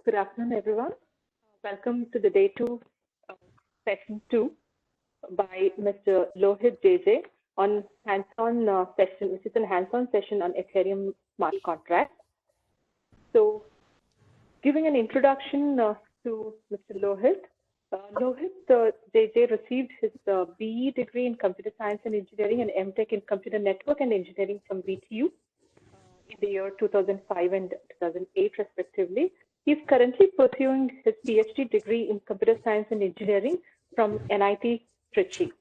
Good afternoon, everyone. Welcome to the day two, session two by Mr. Lohith JJ on hands-on session, which is a hands-on session on Ethereum smart contracts. So, giving an introduction to Mr. Lohith. Lohith JJ received his BE degree in Computer Science and Engineering and MTech in Computer Network and Engineering from BTU in the year 2005 and 2008, respectively. He is currently pursuing his PhD degree in Computer Science and Engineering from NIT Trichy.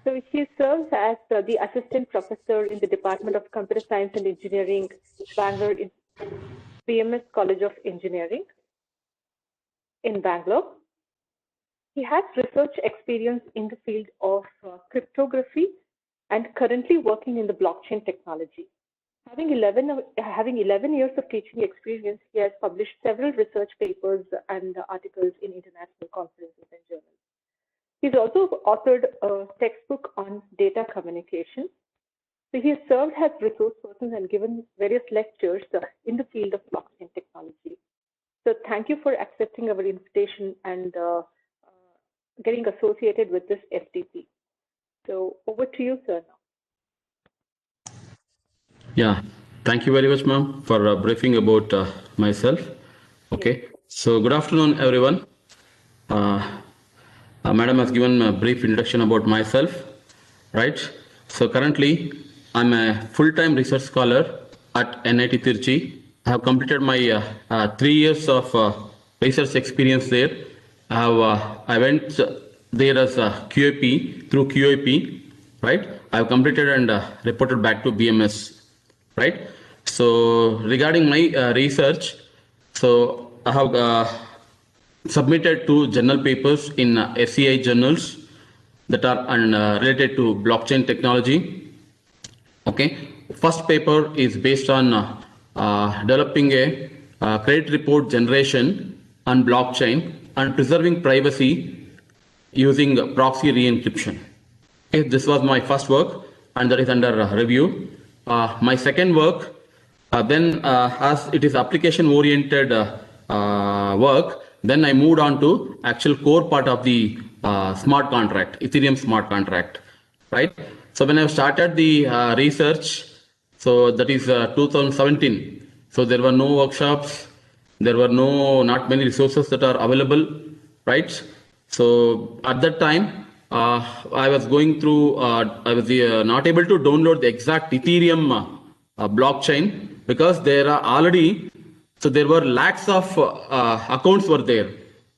So he serves as the Assistant Professor in the Department of Computer Science and Engineering, Bangalore in BMS College of Engineering in Bangalore. He has research experience in the field of cryptography and currently working in the blockchain technology. Having 11 years of teaching experience, he has published several research papers and articles in international conferences and journals. He's also authored a textbook on data communication. So he has served as resource person and given various lectures in the field of blockchain technology. So thank you for accepting our invitation and getting associated with this FTP. So over to you, sir, now. Yeah, thank you very much, ma'am, for briefing about myself. Okay, yes. So good afternoon, everyone. Madam has given a brief introduction about myself, right? So currently, I'm a full-time research scholar at NIT Tirchi. I have completed my 3 years of research experience there. I went there as a QAP through QAP, right? I have completed and reported back to BMS. Right. So regarding my research, so I have submitted 2 journal papers in SCI journals that are related to blockchain technology. Okay. First paper is based on developing a credit report generation on blockchain and preserving privacy using proxy re-encryption. Okay. This was my first work and that is under review. My second work, as it is application oriented work, then I moved on to actual core part of the smart contract, Ethereum smart contract, right? So when I started the research, so that is 2017. So there were no workshops, there were not many resources that are available, right? So at that time, I was going through, I was not able to download the exact Ethereum blockchain because there are already, so there were lakhs of accounts were there.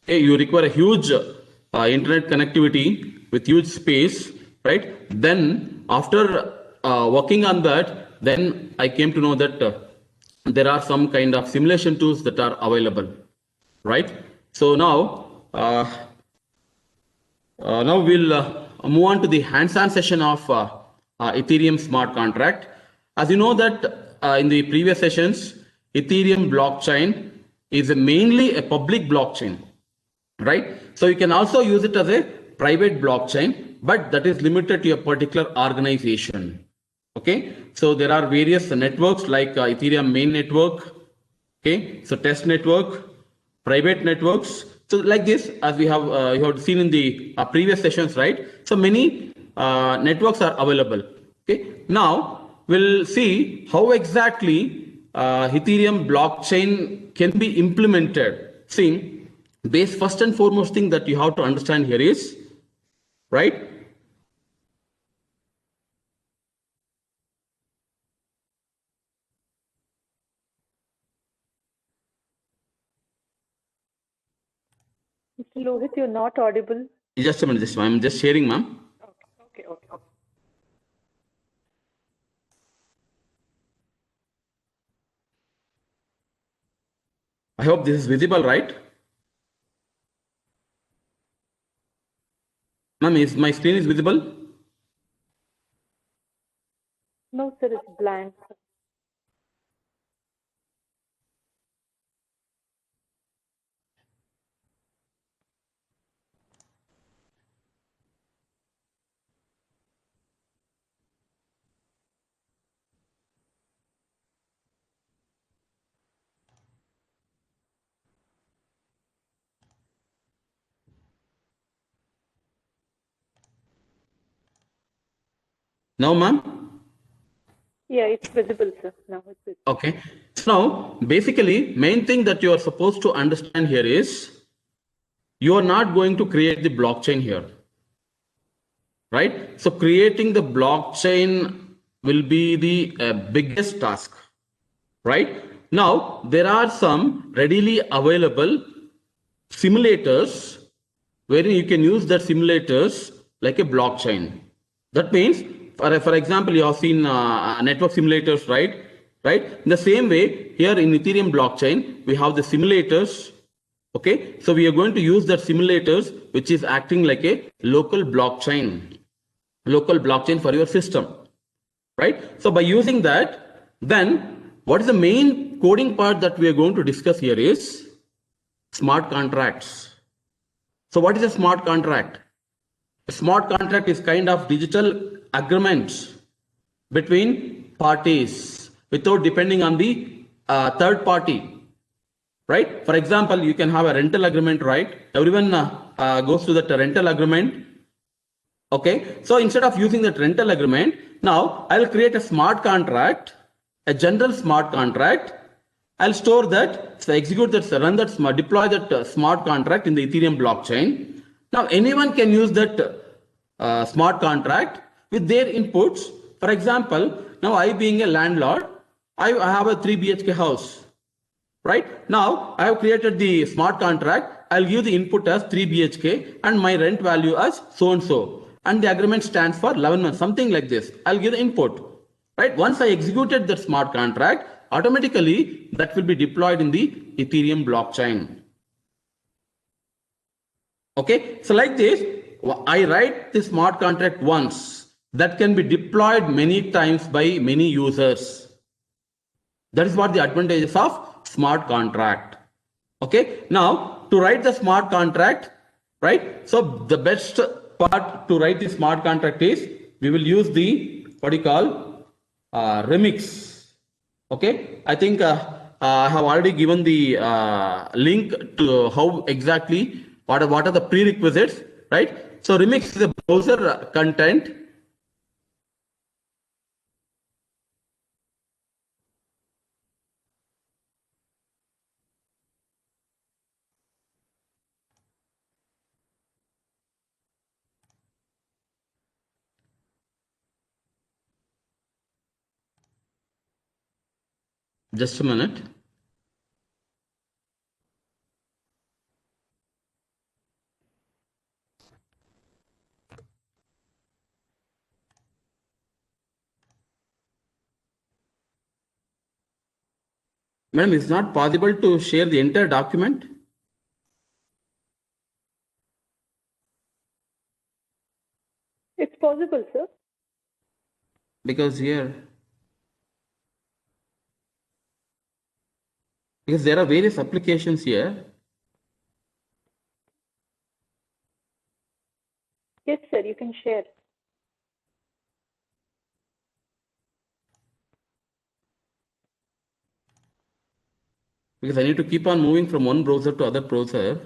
Okay, you require a huge internet connectivity with huge space, right? Then after working on that, then I came to know that there are some kind of simulation tools that are available, right? So now, now we'll move on to the hands-on session of Ethereum smart contract. As you know that in the previous sessions, Ethereum blockchain is mainly a public blockchain, right? So you can also use it as a private blockchain, but that is limited to a particular organization. Okay, so there are various networks like Ethereum main network, okay, so test network, private networks. So like this, as we have you have seen in the previous sessions, right? So many networks are available. Okay, now we'll see how exactly Ethereum blockchain can be implemented. See, first and foremost thing that you have to understand here is, right? Mr. Lohith, you're not audible. Just a minute, I'm just sharing, ma'am. Okay. I hope this is visible, right? Ma'am, is my screen is visible? No, sir, it's blank. Now, ma'am? Yeah, it's visible, sir. Now it's visible. Okay. So now, basically, main thing that you are supposed to understand here is you are not going to create the blockchain here, right? So creating the blockchain will be the biggest task, right? Now, there are some readily available simulators wherein you can use the simulators like a blockchain. That means, for example, you have seen network simulators, right? Right. In the same way, here in Ethereum blockchain, we have the simulators. Okay, so we are going to use that simulators, which is acting like a local blockchain for your system, right? So by using that, then what is the main coding part that we are going to discuss here is smart contracts. So what is a smart contract? A smart contract is kind of digital agreements between parties without depending on the third party, right? For example, you can have a rental agreement, right? Everyone goes to that rental agreement. Okay, so instead of using that rental agreement, now I'll create a smart contract, a general smart contract. I'll store that, so execute that, run that, deploy that smart contract in the Ethereum blockchain. Now anyone can use that smart contract with their inputs. For example, now I being a landlord, I have a 3 BHK house. Right now, I have created the smart contract. I'll give the input as 3 BHK and my rent value as so and so. And the agreement stands for 11 months, something like this. I'll give the input. Right. Once I executed the smart contract, automatically that will be deployed in the Ethereum blockchain. Okay. So like this, I write the smart contract once that can be deployed many times by many users. That is what the advantages of smart contract. Okay, now to write the smart contract, right? So the best part to write the smart contract is we will use the what you call remix. Okay, I think I have already given the link to how exactly what are the prerequisites, right? So remix is a browser content. Just a minute. Madam, it's not possible to share the entire document It's possible, sir. because here, because there are various applications here. Yes, sir, you can share. Because I need to keep on moving from one browser to other browser.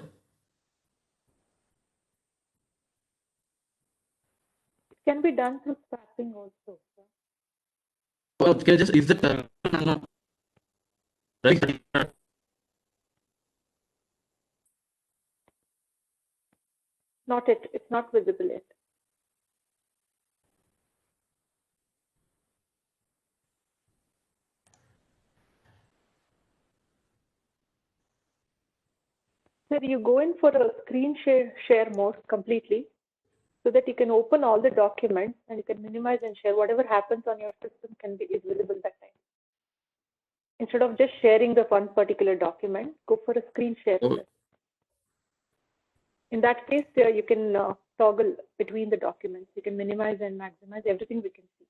It can be done through swapping also, sir. Oh, can I just is that right? Not it. It's not visible yet. Sir, you go in for a screen share mode completely so that you can open all the documents and you can minimize and share. Whatever happens on your system is visible that time. Instead of just sharing the one particular document, go for a screen share, Oh, sir. In that case, you can toggle between the documents. You can minimize and maximize everything we can see.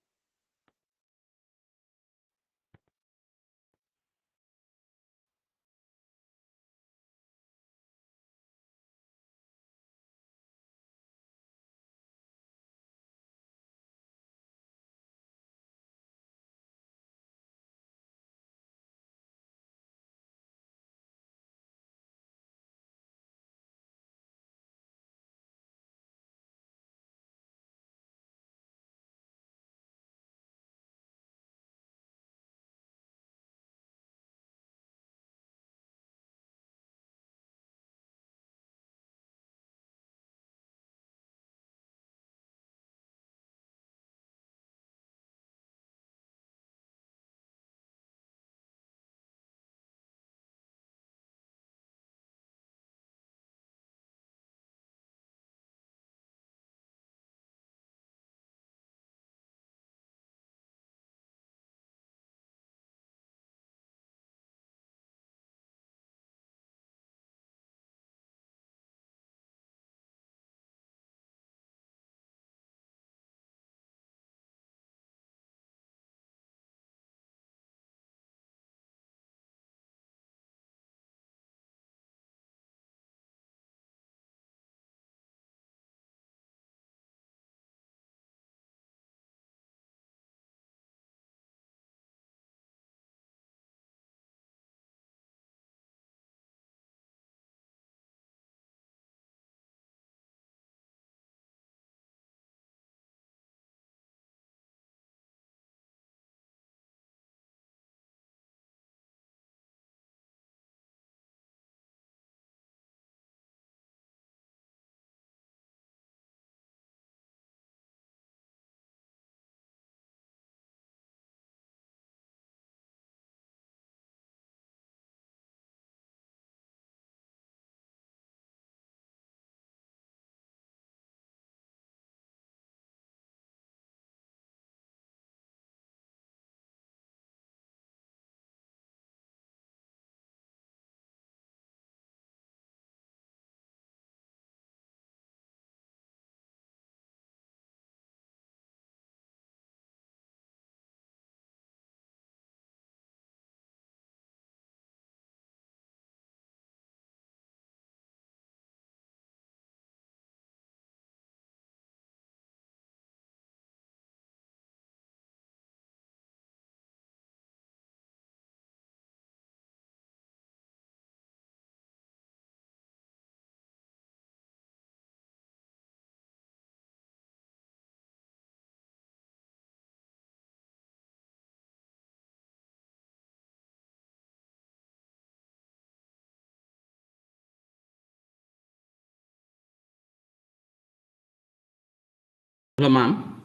Hello, ma'am.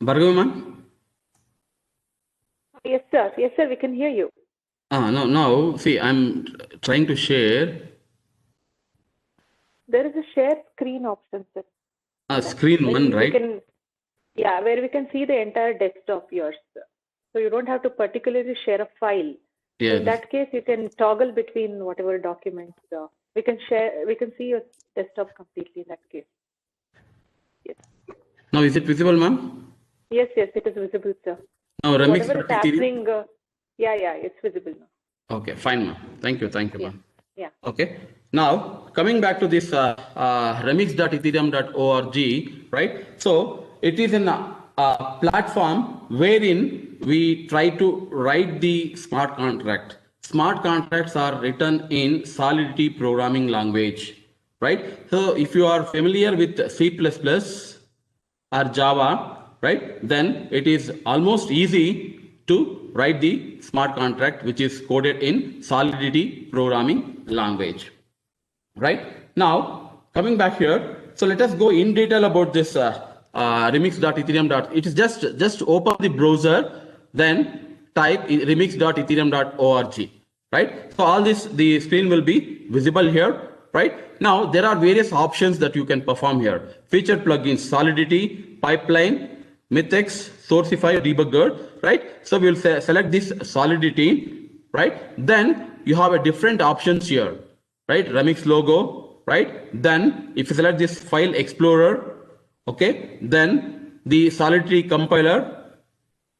Bhargavi, ma'am? Yes, sir. Yes, sir. We can hear you. No, now, see, I'm trying to share There is a share screen option, sir. screen one, right? Where we can see the entire desktop yours. So you don't have to particularly share a file. So in Yes. that case, you can toggle between whatever documents. We can see your desktop completely in that case. Yes. Now, is it visible, ma'am? Yes, it is visible, sir. Now, remix. Whatever is happening, it's visible now. Okay, fine, ma'am. Thank you, ma'am. Yeah. Okay. Now, coming back to this remix.ethereum.org, right? So, it is a platform wherein we try to write the smart contract. Smart contracts are written in Solidity programming language, right? So, if you are familiar with C++ or Java, right, then it is almost easy to write the smart contract which is coded in Solidity programming language. Right now, coming back here, so let us go in detail about this remix.ethereum. It is just open the browser, then type remix.ethereum.org. Right. So all this, the screen will be visible here. Right now, there are various options that you can perform here. Featured plugins, Solidity, Pipeline, Mythics, Sourceify, Debugger. Right. So we will select this Solidity. Right. Then you have a different options here. Right, remix logo, right? Then if you select this file explorer, okay, then the Solidity compiler,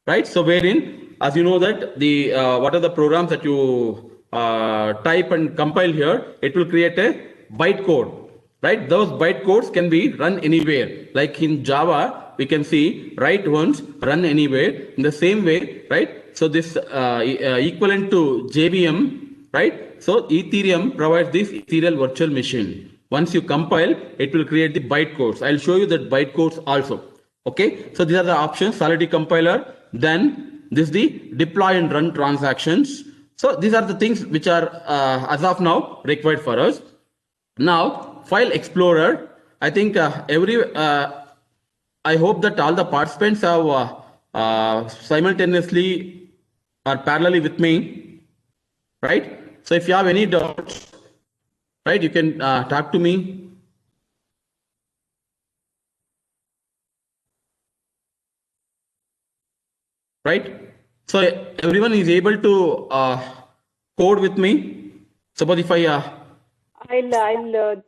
right? So wherein, as you know that the what are the programs that you type and compile here, it will create a bytecode, right? Those bytecodes can be run anywhere. Like in Java, we can see write once, run anywhere. In the same way, right? So this equivalent to JVM, right? So Ethereum provides this ethereal virtual machine. Once you compile, it will create the bytecodes. I'll show you that bytecodes also. Okay, so these are the options: Solidity compiler. Then this is the deploy and run transactions. So these are the things which are as of now required for us. Now, file explorer. I think I hope that all the participants have simultaneously or parallelly with me, right? So if you have any doubts, right, you can talk to me. Right? So everyone is able to code with me. Suppose if I I'll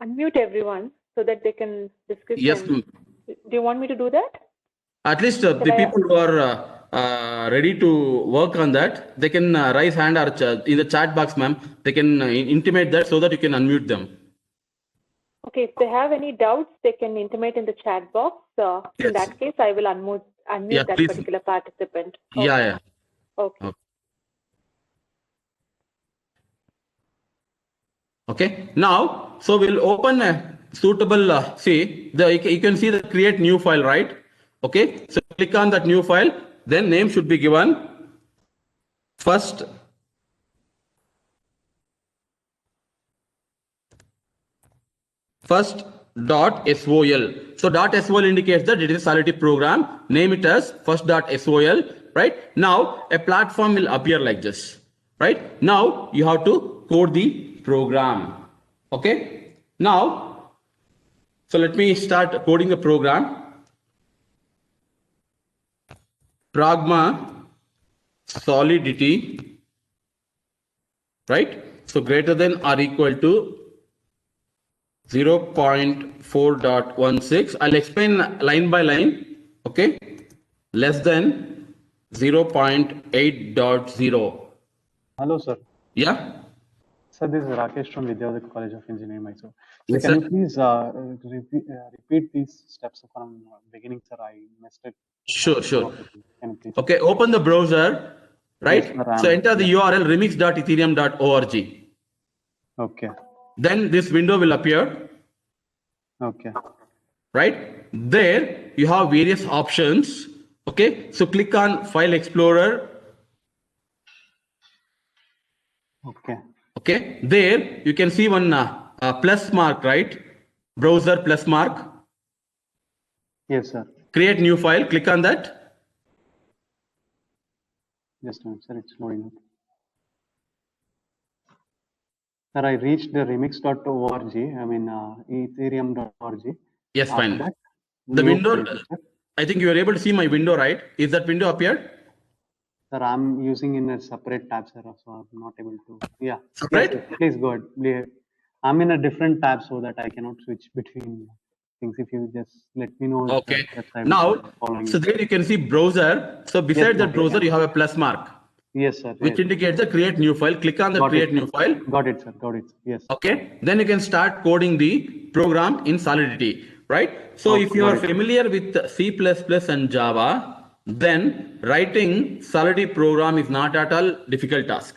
unmute everyone so that they can discuss. yes, Do you want me to do that? at least the people who are ready to work on that, they can raise hand or in the chat box, ma'am. They can intimate that so that you can unmute them. Okay, if they have any doubts, they can intimate in the chat box. Yes. In that case, I will unmute that please. Particular participant. Okay. Yeah. Okay. Okay. Now, so we'll open a suitable, see, you can see the create new file, right? Okay. So click on that new file, then name should be given. First, .sol. So .sol indicates that it is a Solidity program. Name it as first.sol. Right now, a platform will appear like this. Right now, you have to code the program. Okay. Now, so let me start coding the program. Pragma Solidity. Right. So greater than or equal to 0.4.16. I'll explain line by line. Okay. Less than 0.8.0. Hello, sir. Yeah. Sir, this is Rakesh from Vidyavadit College of Engineering, Mysore. So can you please repeat these steps from beginning, sir? I missed it. Sure. Okay. Open the browser. Right. Yes, so enter the URL remix.ethereum.org. Okay. Then this window will appear. Okay. Right. There you have various options. Okay. So click on File Explorer. Okay. Okay. There you can see one plus mark, right? Browser plus mark. Yes, sir. Create new file. Click on that. Just a minute, sir. It's loading up. Sir, I reached the remix.org. I mean, Ethereum.org. Yes, After fine. that, The new window, page, sir. I think you are able to see my window, right? Is that window appeared? Sir, I'm using in a separate tab, sir, so I'm not able to. Yeah. Separate? Yes, yes. Please go ahead. I'm in a different tab so that I cannot switch between things. If you just let me know the Okay. steps, I will Now, start following so it. there you can see browser. So Yes, beside sir. that browser, you have a plus mark, Yes, sir. which Yes. indicates the create new file. Click on the Got it. create new file. Got it, sir. Got it. Yes. Okay. Then you can start coding the program in Solidity, right? So Okay, if you got are it. familiar with C++ and Java, then writing Solidity program is not at all difficult task.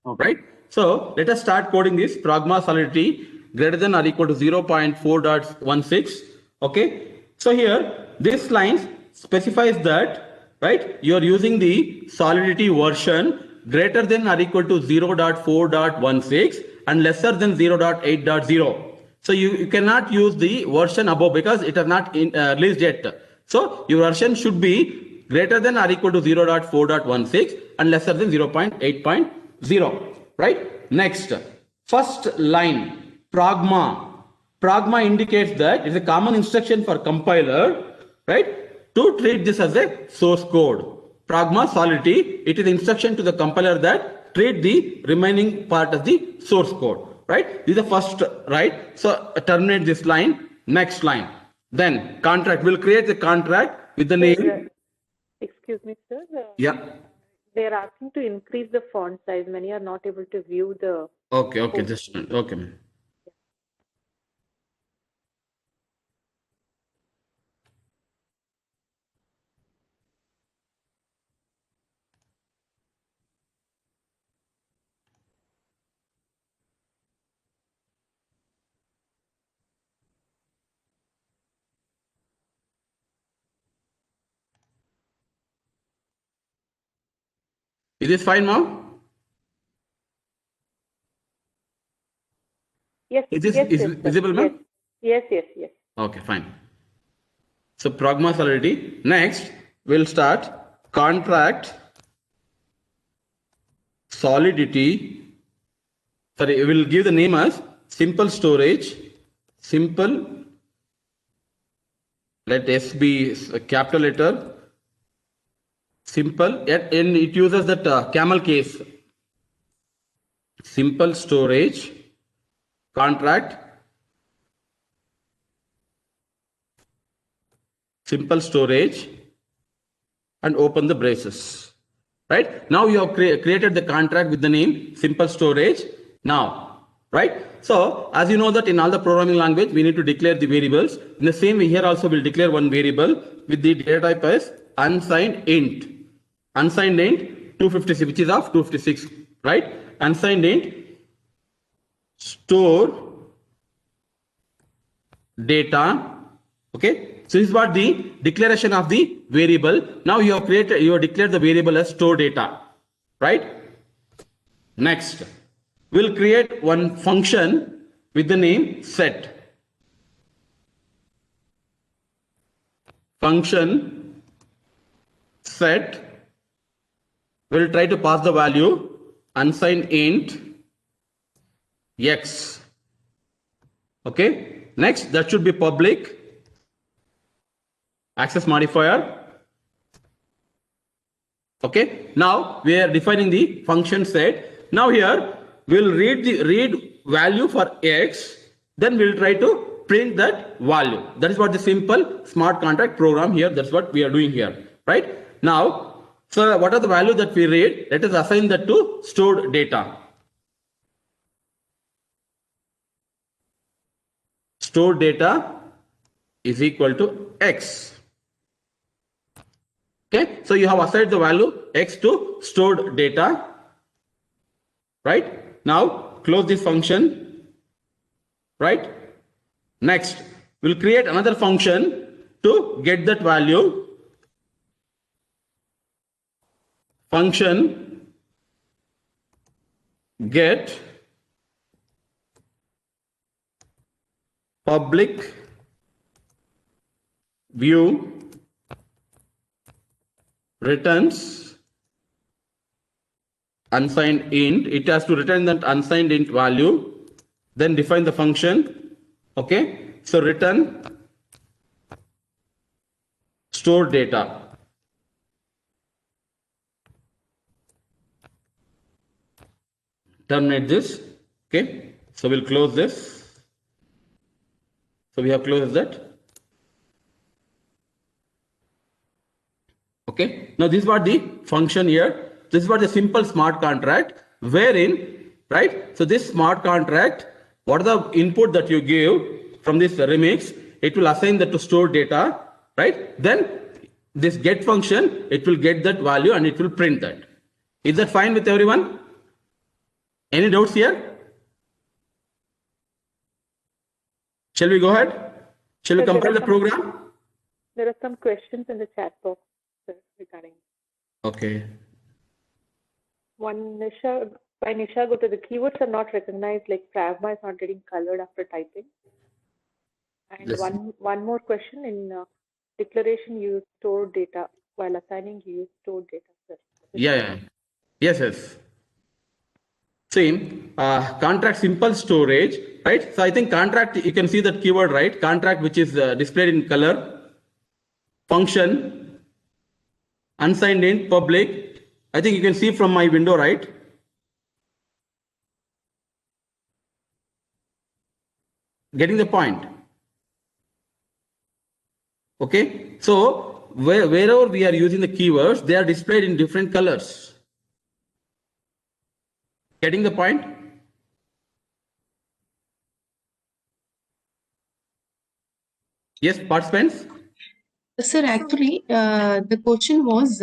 Okay. Right? So let us start coding this pragma solidity greater than or equal to 0.4.16. Okay. So here this line specifies that, right, you are using the solidity version greater than or equal to 0.4.16 and lesser than 0.8.0. So you cannot use the version above because it has not released yet. So your version should be greater than or equal to 0.4.16 and lesser than 0.8.0. Right? Next, first line, pragma. Pragma indicates that it's a common instruction for compiler, right, to treat this as a source code. Pragma solidity, it is instruction to the compiler that treat the remaining part of the source code. Right? This is the first, right? So terminate this line. Next line. Then contract. We'll create the contract with the name. Excuse me, sir. Yeah. They are asking to increase the font size. Many are not able to view the. Okay. Okay. Just a minute. Okay, man. Is this fine now? Yes, Is this yes, is yes, sir. visible, Yes, ma'am? yes, yes, yes. Okay, fine. So pragma solidity. Next, we'll start contract solidity. Sorry, we'll give the name as simple storage. Simple. Let S be a capital letter. Simple, and it uses that camel case. Simple storage contract. Simple storage and open the braces. Right? Now you have created the contract with the name simple storage. Now, right? So as you know that in all the programming language, we need to declare the variables. In the same way, here also we'll declare one variable with the data type as unsigned int. Unsigned int 256, which is of 256, right? Unsigned int store data. Okay, so this is what the declaration of the variable. Now you have declared the variable as store data, right? Next, we'll create one function with the name set. Function set. We'll try to pass the value unsigned int x. Okay, next that should be public access modifier. Okay, now we are defining the function set. Now here we'll read value for x, then we'll try to print that value. That is what the simple smart contract program here, that's what we are doing here, right? Now, so what are the values that we read? Let us assign that to stored data. Stored data is equal to x. Okay, so you have assigned the value x to stored data, right? Now close this function, right? Next, we'll create another function to get that value. Function get public view returns unsigned int. It has to return that unsigned int value. Then define the function. Okay. So return store data. Terminate this. Okay. So we'll close this. So we have closed that. Okay. Now this is what the function here. This is what the simple smart contract wherein, right? So this smart contract, what are the input that you give from this remix? It will assign that to store data, right? Then this get function, it will get that value and it will print that. Is that fine with everyone? Any doubts here? Shall we go ahead? Shall we compile the program? There are some questions in the chat box regarding. Okay. One, Nisha, by Nisha, go to the keywords are not recognized, like pragma is not getting colored after typing. And Yes. one more question in declaration, you use stored data while assigning, you use stored data. Sir. Yeah. Yes. Same. Contract simple storage, right? So I think contract, you can see that keyword, right? Contract, which is displayed in color. Function, unsigned int, public. I think you can see from my window, right? Getting the point. Okay. So wherever we are using the keywords, they are displayed in different colors. Getting the point? Yes, participants? Sir, actually, the question was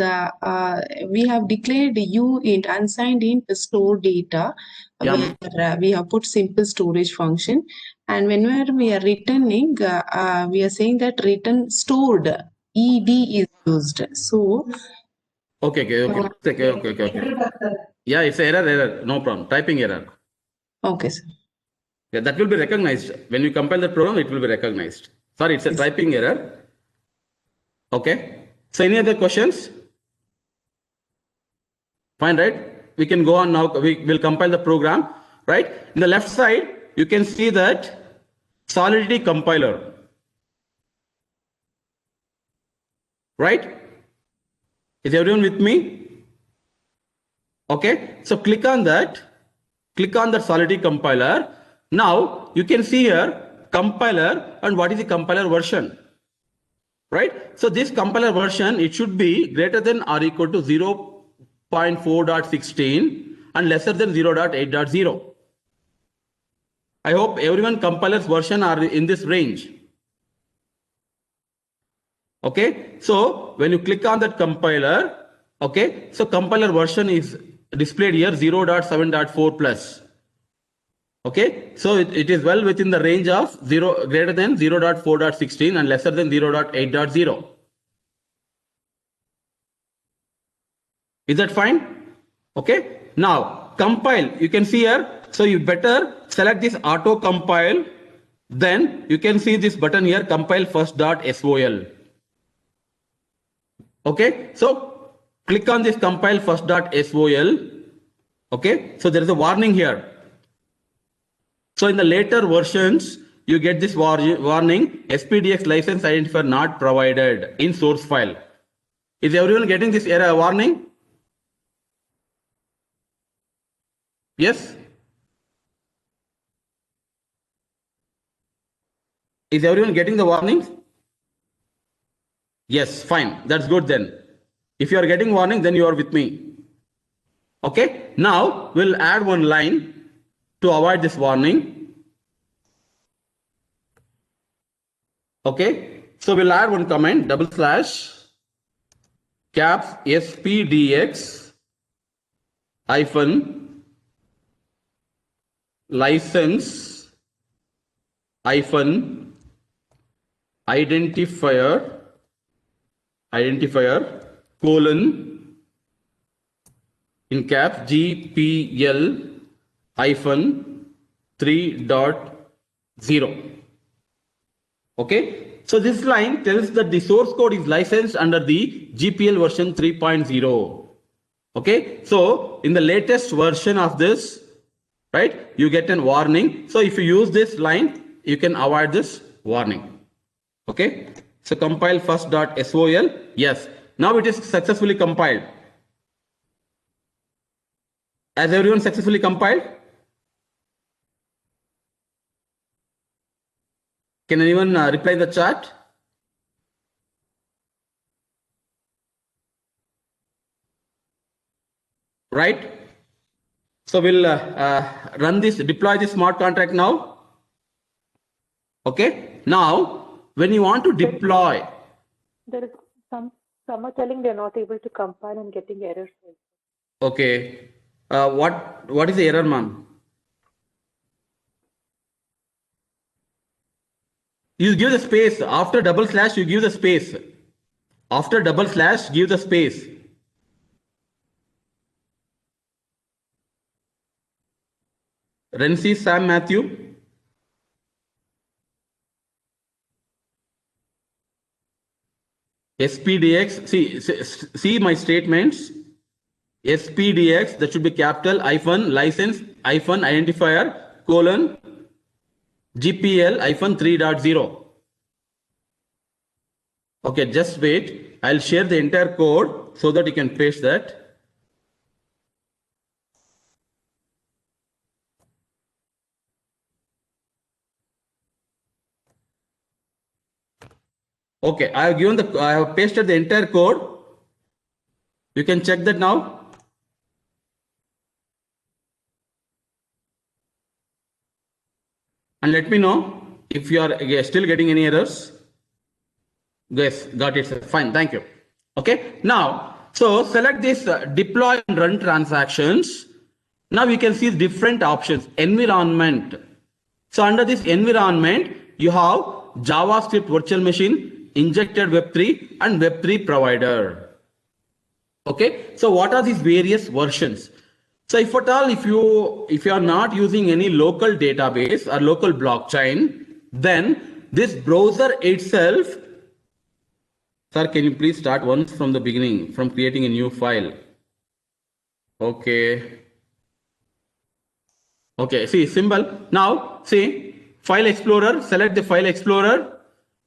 we have declared uint, unsigned int store data, Yeah. where we have put simple storage function. And whenever we are returning, we are saying that return stored, ed is used. So, Okay. Yeah, it's error. No problem. Typing error. okay, sir. Yeah, that will be recognized. When you compile the program, it will be recognized. Sorry, it's a typing error. Okay. So any other questions? Fine, right? We can go on now. We will compile the program, right? In the left side, you can see that Solidity compiler, right? Is everyone with me? Okay. So click on that. Click on the Solidity compiler. Now you can see here compiler and what is the compiler version, right? So this compiler version, it should be greater than or equal to 0.4.16 and lesser than 0.8.0. I hope everyone compiler's version are in this range. Okay, so when you click on that compiler, okay, so compiler version is displayed here 0.7.4 plus. Okay, so it is well within the range of greater than 0.4.16 and lesser than 0.8.0. Is that fine? Okay, now compile, you can see here, so you better select this auto compile, then you can see this button here, compile first.sol. Okay, so click on this compile first.sol. Okay, so there is a warning here. So in the later versions, you get this warning, SPDX license identifier not provided in source file. Is everyone getting this error warning? Yes? Is everyone getting the warnings? Yes, fine. That's good then. If you are getting warning, then you are with me. Okay, now we'll add one line to avoid this warning. Okay, so we'll add one comment, / caps SPDX license identifier colon in caps GPL 3.0. Okay, so this line tells that the source code is licensed under the GPL version 3.0. Okay, so in the latest version of this, right, you get a warning. So if you use this line, you can avoid this warning. Okay, so compile first.sol. Yes, now it is successfully compiled. Has everyone successfully compiled? Can anyone reply in the chat? Right? So we'll run this, deploy this smart contract now. Okay. Now, when you want to deploy, there is some are telling they're not able to compile and getting errors. Okay. What is the error, ma'am? You give the space after double slash. You give the space after double slash. Give the space. Renzi, Sam, Matthew. SPDX. See my statements. SPDX, that should be capital license identifier GPL 3.0. Okay, just wait. I'll share the entire code so that you can paste that. Okay, I have pasted the entire code. You can check that now. And let me know if you are still getting any errors. Yes, got it. Fine, thank you. Okay, now, so select this deploy and run transactions. Now we can see different options. Environment. So under this environment, you have JavaScript virtual machine, injected Web3 and Web3 provider. Okay, so what are these various versions? So if at all, if you are not using any local database or local blockchain, then this browser itself, sir, can you please start once from the beginning, from creating a new file? Okay. Okay, see symbol. Now see file explorer, select the file explorer.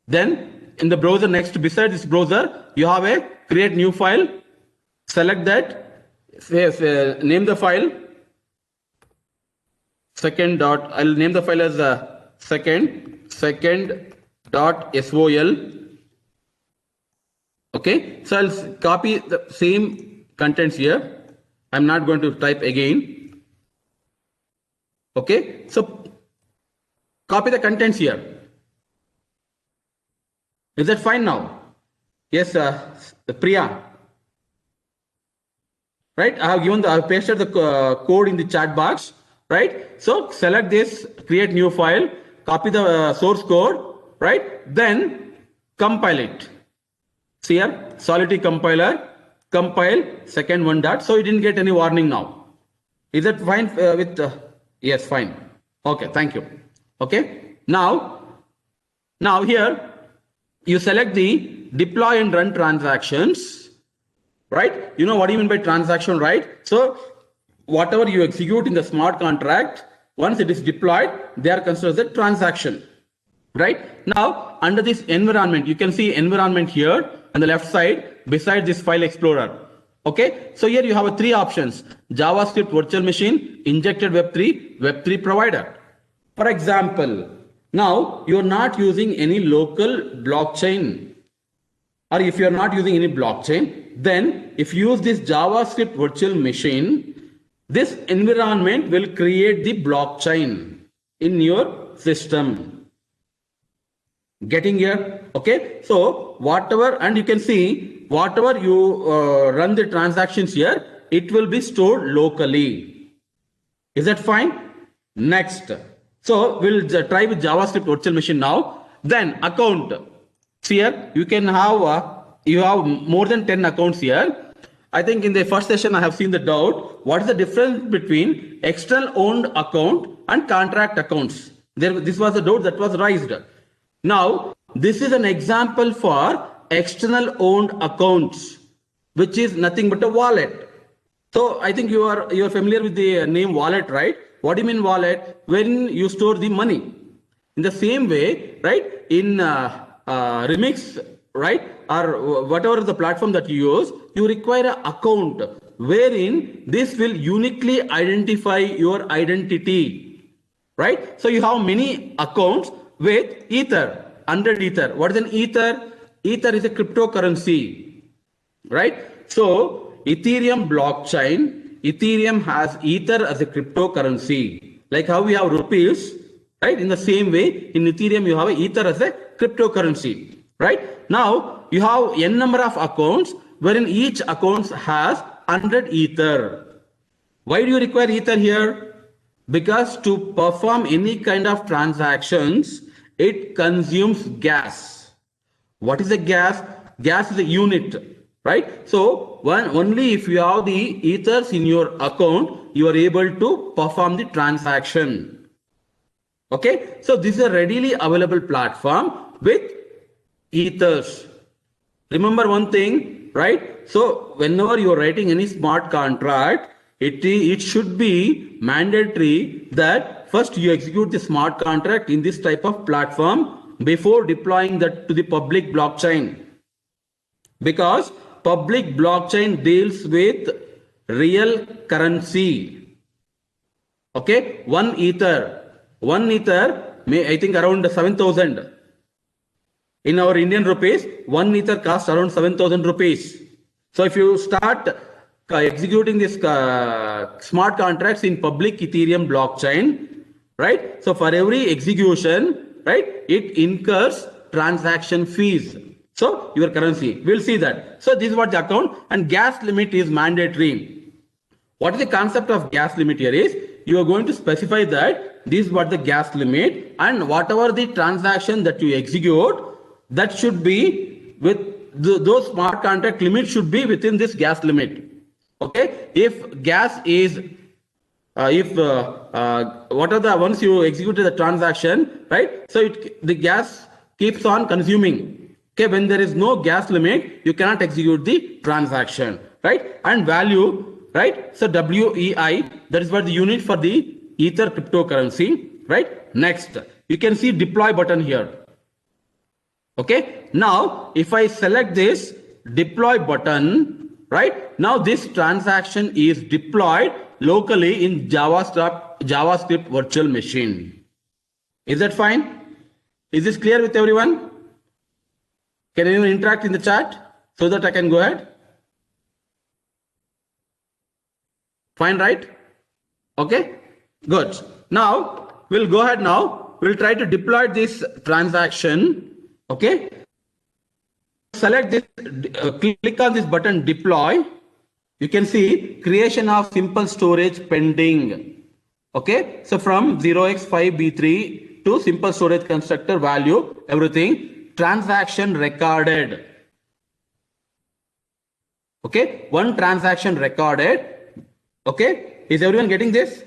Then in the browser next beside this browser, you have a create new file. Select that. Name the file. I'll name the file as second.sol. Okay, so I'll copy the same contents here. I'm not going to type again. Okay, so copy the contents here. Is that fine now? Yes, Priya. Right, I have pasted the code in the chat box. Right, so select this, create new file, copy the source code. Right, then compile it. See here, Solidity compiler, compile second one dot. So you didn't get any warning now. Is that fine with? Yes, fine. Okay, thank you. Okay, now here you select the deploy and run transactions. Right, you know what do you mean by transaction, right? So whatever you execute in the smart contract, once it is deployed, they are considered as a transaction. Right, now under this environment, you can see environment here on the left side beside this file explorer. Okay, so here you have three options: JavaScript virtual machine, injected Web3 provider. For example, now you are not using any local blockchain, or if you are not using any blockchain, then if you use this JavaScript virtual machine, this environment will create the blockchain in your system. Getting here? Okay, so whatever, and you can see whatever you run the transactions here, it will be stored locally. Is that fine? Next, so we'll try with JavaScript virtual machine now. Then account. See here, you can have you have more than 10 accounts here. I think in the first session I have seen the doubt. What is the difference between external owned account and contract accounts? This was a doubt that was raised. Now this is an example for external owned accounts, which is nothing but a wallet. So I think you are familiar with the name wallet, right? What do you mean wallet? When you store the money. In the same way, right? In Remix, right? Or whatever the platform that you use, you require an account wherein this will uniquely identify your identity, right? So you have many accounts with Ether, 100 Ether. What is an Ether? Ether is a cryptocurrency, right? So Ethereum blockchain, Ethereum has Ether as a cryptocurrency. Like how we have rupees, right? In the same way, in Ethereum, you have Ether as a cryptocurrency, right? Now, you have n number of accounts wherein each account has 100 Ether. Why do you require Ether here? Because to perform any kind of transactions, it consumes gas. What is a gas? Gas is a unit, right? So only if you have the Ethers in your account, you are able to perform the transaction. Okay, so this is a readily available platform with Ethers. Remember one thing, right? So whenever you are writing any smart contract, it should be mandatory that first you execute the smart contract in this type of platform before deploying that to the public blockchain. Because public blockchain deals with real currency. Okay, one ether may, I think, around 7,000. In our Indian rupees, one ether costs around 7,000 rupees. So if you start executing this smart contracts in public Ethereum blockchain, right? So for every execution, right, it incurs transaction fees. So your currency, we'll see that. So this is what the account, and gas limit is mandatory. What is the concept of gas limit here is, you are going to specify that this is what the gas limit, and whatever the transaction that you execute, that should be with those smart contract limit should be within this gas limit. Okay, if gas is what are the once you executed the transaction, right? So the gas keeps on consuming. Okay, when there is no gas limit, you cannot execute the transaction, right? And value, right? So WEI, that is what the unit for the Ether cryptocurrency, right? Next, you can see deploy button here. Okay, now if I select this deploy button, right? Now this transaction is deployed locally in JavaScript virtual machine. Is that fine? Is this clear with everyone? Can anyone interact in the chat so that I can go ahead? Fine, right? Okay, good. Now we'll go ahead now. We'll try to deploy this transaction. Okay. Select this, click on this button deploy. You can see creation of simple storage pending. Okay. So from 0x5b3 to simple storage constructor value, everything. Transaction recorded. Okay, one transaction recorded. Okay, is everyone getting this?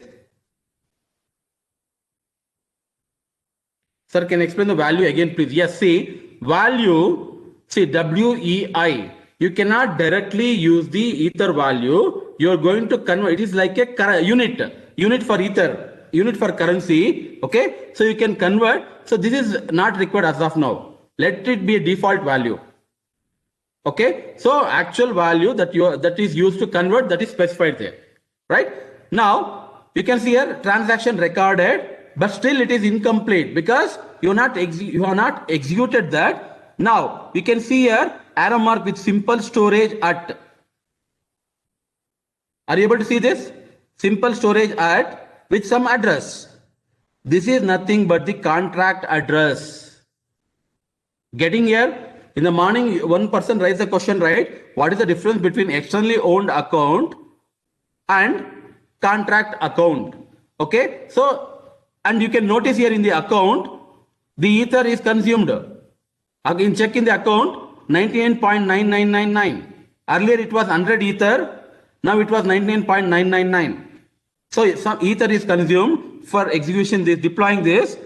Sir, can you explain the value again, please? Yes, see, value, see, WEI. You cannot directly use the Ether value. You are going to convert. It is like a unit for Ether, unit for currency. Okay, so you can convert. So this is not required as of now. Let it be a default value. Okay, so actual value that is used to convert, that is specified there, right? Now you can see here transaction recorded, but still it is incomplete because you have not executed that. Now you can see here arrow mark with simple storage at. Are you able to see this? Simple storage at with some address. This is nothing but the contract address. Getting here? In the morning, one person raised the question, right? What is the difference between externally owned account and contract account? Okay, so, and you can notice here in the account, the Ether is consumed. Again, check in the account, 99.9999. Earlier it was 100 Ether, now it was 99.999. So some Ether is consumed for execution, deploying this.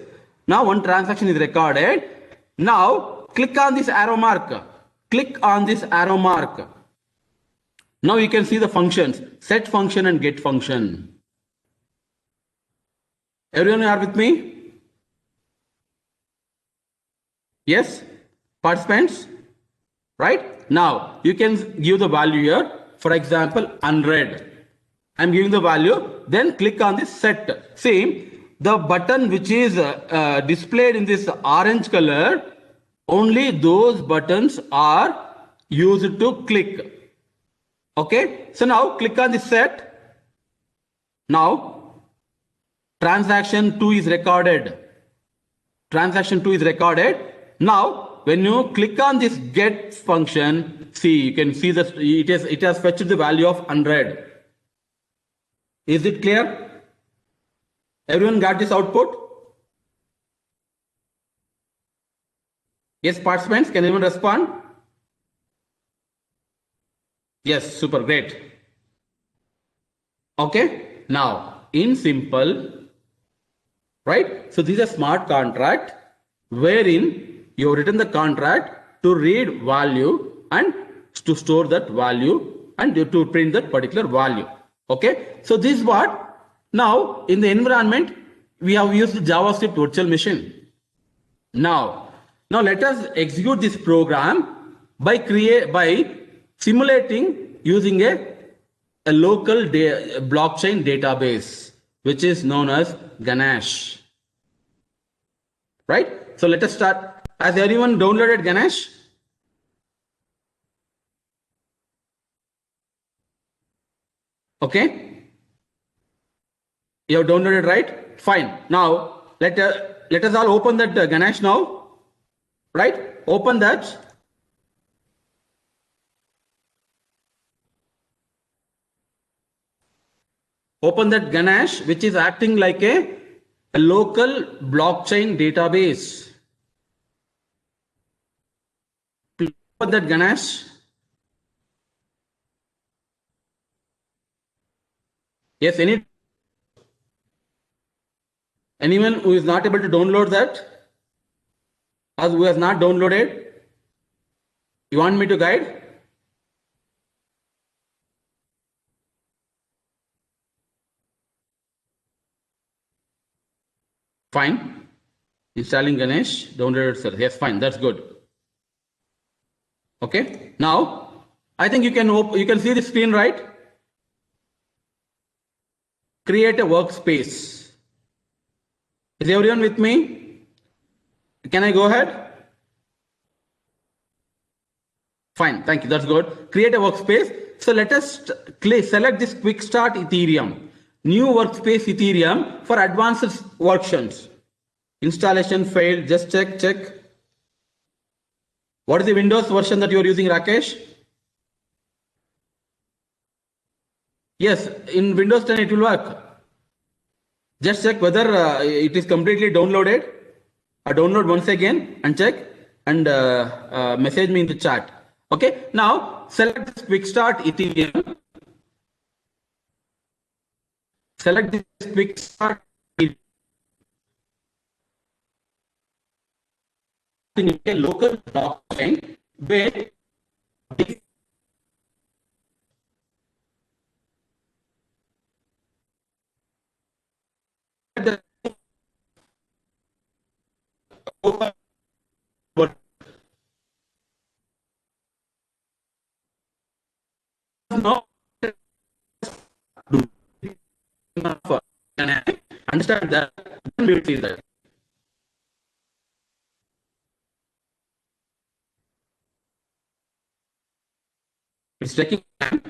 Now one transaction is recorded. Now click on this arrow mark. Click on this arrow mark. Now you can see the functions, set function and get function. Everyone are with me? Yes? Participants? Right? Now you can give the value here. For example, 100. I'm giving the value. Then click on this set. See, the button which is displayed in this orange color, only those buttons are used to click. Okay. So now click on this set. Now transaction 2 is recorded. Transaction 2 is recorded. Now when you click on this get function, see, you can see that it has fetched the value of 100. Is it clear? Everyone got this output? Yes, participants, can anyone respond? Yes, super great. Okay, now in simple, right? So this is a smart contract wherein you have written the contract to read value and to store that value and to print that particular value. Okay, so this is what now in the environment we have used JavaScript virtual machine. Now let us execute this program by simulating using a local blockchain database which is known as Ganesh. Right? So let us start. Has anyone downloaded Ganesh? Okay. You have downloaded, right? Fine. Now let us all open that Ganesh now. Right? Open that. Open that Ganesh, which is acting like a local blockchain database. Open that Ganesh. Yes, anyone who is not able to download that? Or who has not downloaded? You want me to guide? Fine. Installing Ganesh, downloaded sir. Yes, fine. That's good. Okay. Now, I think you can see the screen, right? Create a workspace. Is everyone with me? Can I go ahead? Fine, thank you. That's good. Create a workspace. So let us select this Quick Start Ethereum. New workspace Ethereum for advanced versions. Installation failed. Just check. What is the Windows version that you are using, Rakesh? Yes, in Windows 10 it will work. Just check whether it is completely downloaded. Download once again and check and message me in the chat. Okay, now select this Quick Start Ethereum. Select this Quick Start Ethereum. In a local blockchain where the no can I understand that? Then we will see that. It's taking time.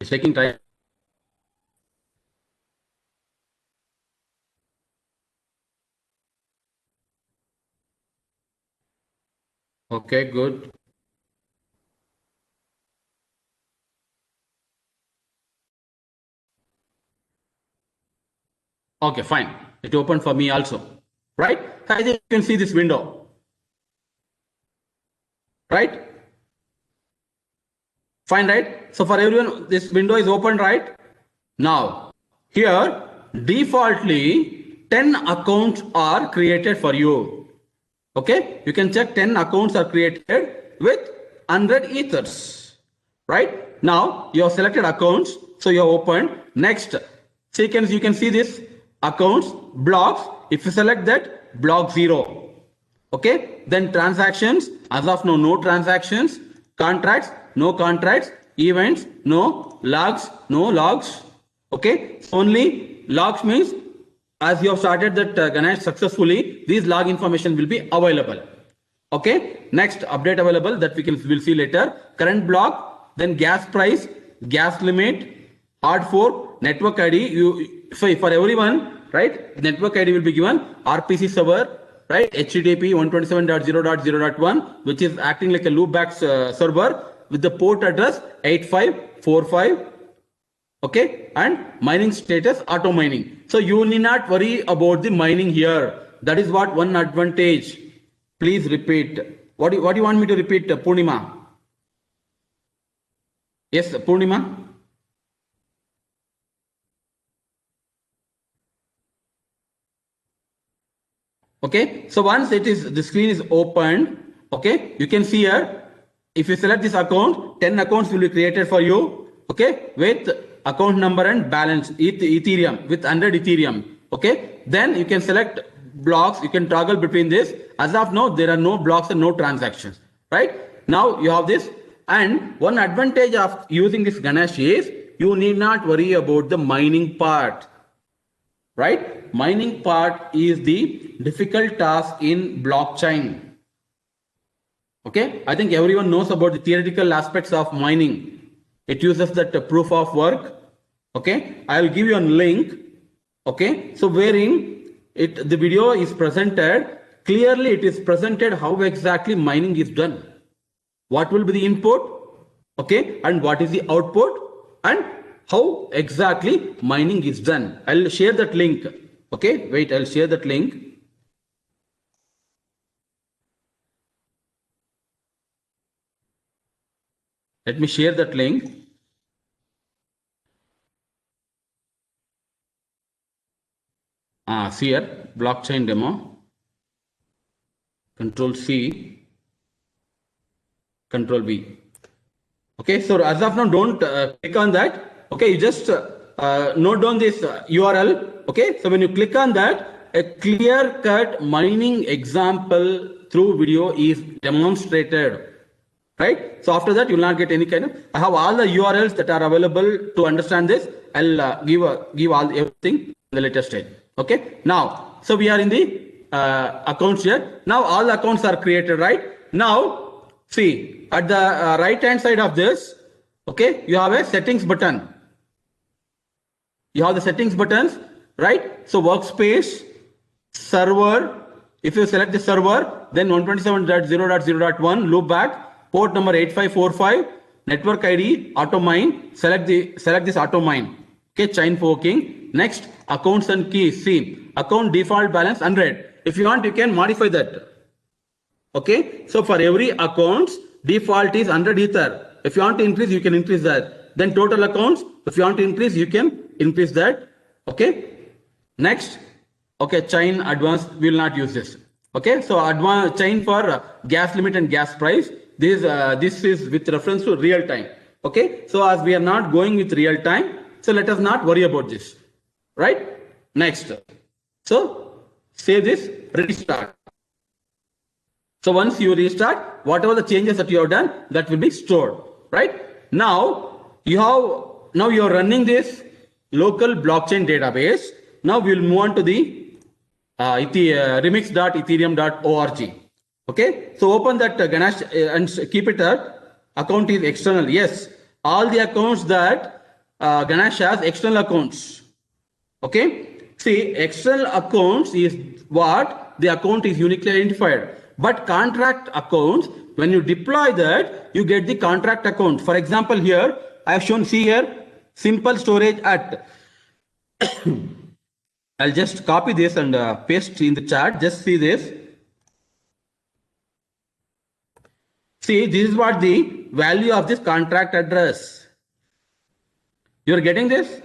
It's taking time. Okay, good. Okay, fine. It opened for me also, right? I think you can see this window, right? Fine, right? So for everyone, this window is open, right? Now, here, defaultly, 10 accounts are created for you. Okay, you can check 10 accounts are created with 100 ethers, right? Now, you have selected accounts, so you have opened. Next sequence, you can see this accounts, blocks. If you select that, block 0. Okay, then transactions, as of now, no transactions. Contracts, no contracts. Events, no. Logs, no logs. Okay, only logs means as you have started that Ganesh successfully, these log information will be available. Okay, next update available that we'll see later. Current block, then gas price, gas limit, hard fork, network ID. So for everyone, right, network ID will be given RPC server, right, HTTP 127.0.0.1, which is acting like a loopback server with the port address 8545. Okay, and mining status auto mining. So you need not worry about the mining here. That is what one advantage. Please repeat. What do you want me to repeat, Purnima? Yes, Purnima. Okay, so once the screen is opened, okay, you can see here, if you select this account, 10 accounts will be created for you, okay, with account number and balance, Ethereum, with 100 Ethereum, okay. Then you can select blocks, you can toggle between this. As of now, there are no blocks and no transactions, right? Now you have this, and one advantage of using this Ganesh is, you need not worry about the mining part. Right? Mining part is the difficult task in blockchain. Okay? I think everyone knows about the theoretical aspects of mining. It uses that proof of work. Okay? I will give you a link. Okay? So wherein the video is presented, clearly it is presented how exactly mining is done. What will be the input? Okay? And what is the output? And how exactly mining is done. I'll share that link. Okay, wait, I'll share that link. Let me share that link. See here, blockchain demo. Control C, Control V. Okay, so as of now, don't click on that. Okay, you just note down this URL. Okay, so when you click on that, a clear-cut mining example through video is demonstrated. Right? So after that, you will not get any kind of. I have all the URLs that are available to understand this. I'll give all everything in the later stage. Okay. Now, so we are in the accounts here. Now all the accounts are created, right? Now, see at the right hand side of this, okay, you have a settings button. You have the settings buttons, right? So workspace, server. If you select the server, then 127.0.0.1 loopback. Port number 8545, network ID, auto mine, select this auto mine. Okay, chain forking. Next, accounts and keys. See, account default balance 100. If you want, you can modify that. Okay, so for every account, default is 100 ether. If you want to increase, you can increase that. Then total accounts, if you want to increase, you can increase that. Okay, next, okay, chain advanced, we will not use this. Okay, so advanced chain for gas limit and gas price. This is with reference to real time. Okay, so as we are not going with real time, so let us not worry about this. Right? Next. So save this, restart. So once you restart, whatever the changes that you have done, that will be stored. Right? Now you are running this local blockchain database. Now we will move on to the remix.ethereum.org. Okay, so open that Ganesh and keep it at account is external. Yes, all the accounts that Ganesh has external accounts. Okay, see, external accounts is what the account is uniquely identified. But contract accounts, when you deploy that, you get the contract account. For example, here I have shown, see here, simple storage at I'll just copy this and paste in the chat. Just see this. See, this is what the value of this contract address. You're getting this?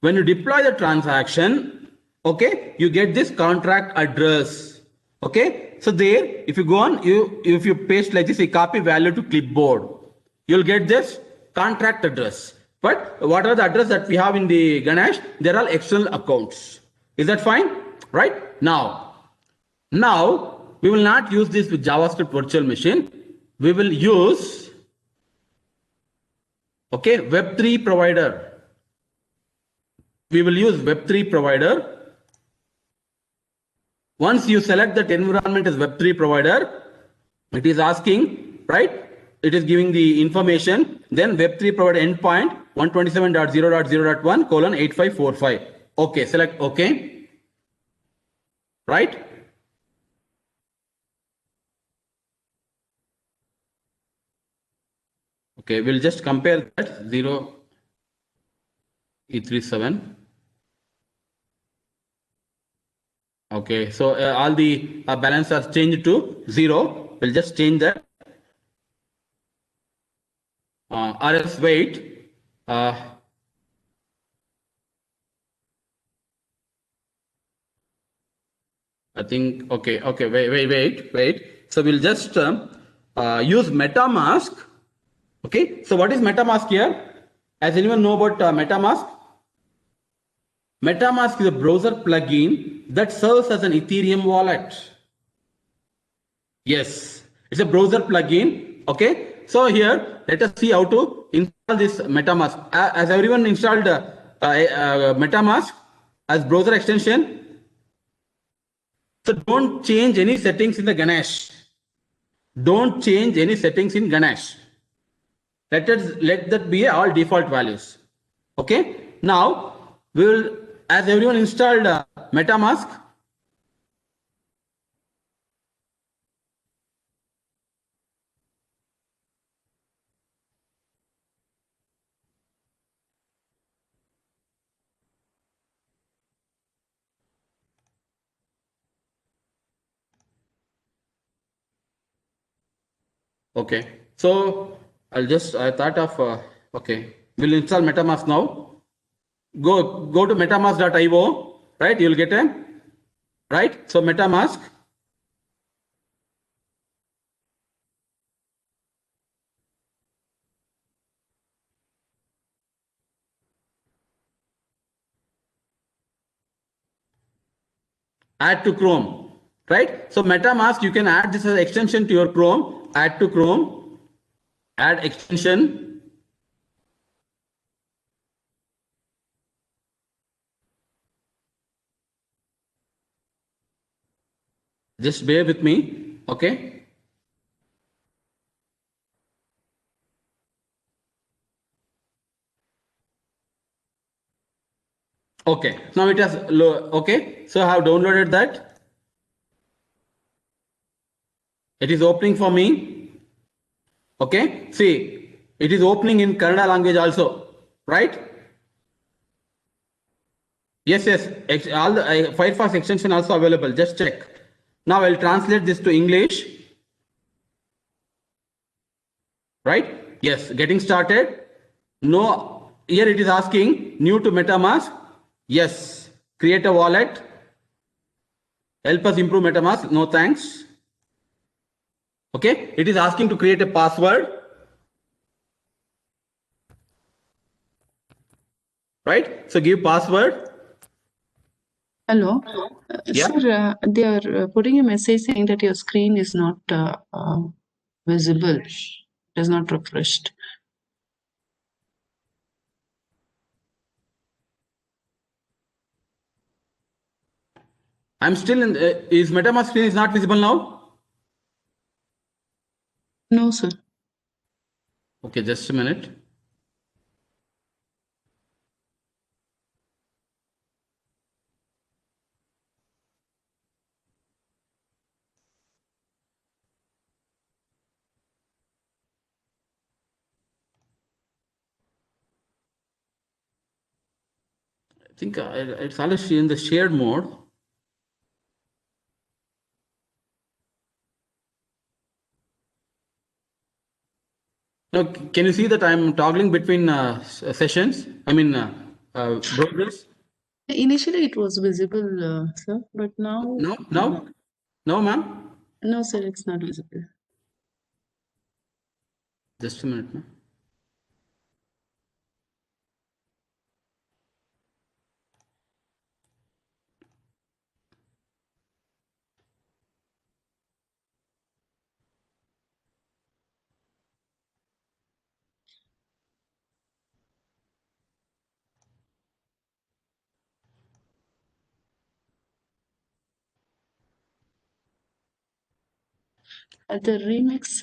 When you deploy the transaction, okay, you get this contract address. Okay, so there, if you go on, if you paste like this, you copy value to clipboard, you'll get this contract address. But what are the address that we have in the Ganesh? They're all external accounts. Is that fine? Right? Now we will not use this with JavaScript virtual machine. We will use, okay, Web3 provider. We will use Web3 provider. Once you select that environment as Web3 provider, it is asking, right? It is giving the information. Then Web3 provider endpoint 127.0.0.1:8545. Okay, select OK. Right? Okay, we'll just compare that 0 E37. Okay, so all the balance are changed to 0. We'll just change that. RS wait. I think, okay, wait. So we'll just use MetaMask. Okay, so what is MetaMask here? As anyone know about MetaMask? MetaMask is a browser plugin that serves as an Ethereum wallet. Yes, it's a browser plugin. Okay, so here let us see how to install this MetaMask. As everyone installed MetaMask as browser extension. So don't change any settings in the Ganesh. Don't change any settings in Ganesh. Let that be all default values. Okay. Now we will, as everyone installed MetaMask. Okay, so I thought of, okay, we'll install MetaMask now. Go to metamask.io, right? You'll get a, right? So MetaMask. Add to Chrome, right? So MetaMask, you can add this as an extension to your Chrome. Add to Chrome, add extension. Just bear with me, okay? Okay, now it has low. Okay, so I have downloaded that. It is opening for me. Okay, see, it is opening in Kannada language also, right? Yes, all the Firefox extension also available. Just check. Now I'll translate this to English. Right? Yes, getting started. No, here it is asking new to MetaMask. Yes, create a wallet. Help us improve MetaMask. No thanks. Okay, it is asking to create a password. Right? So give password. Hello. Yeah. Sir, they are putting a message saying that your screen is not visible. It is not refreshed. I'm still in, is MetaMask screen is not visible now? No, sir. Okay, just a minute. think it's always in the shared mode. Now, can you see that I'm toggling between sessions? I mean, browsers? Initially, it was visible, sir, but now. No, ma'am. No, sir, it's not visible. Just a minute, ma'am. The remix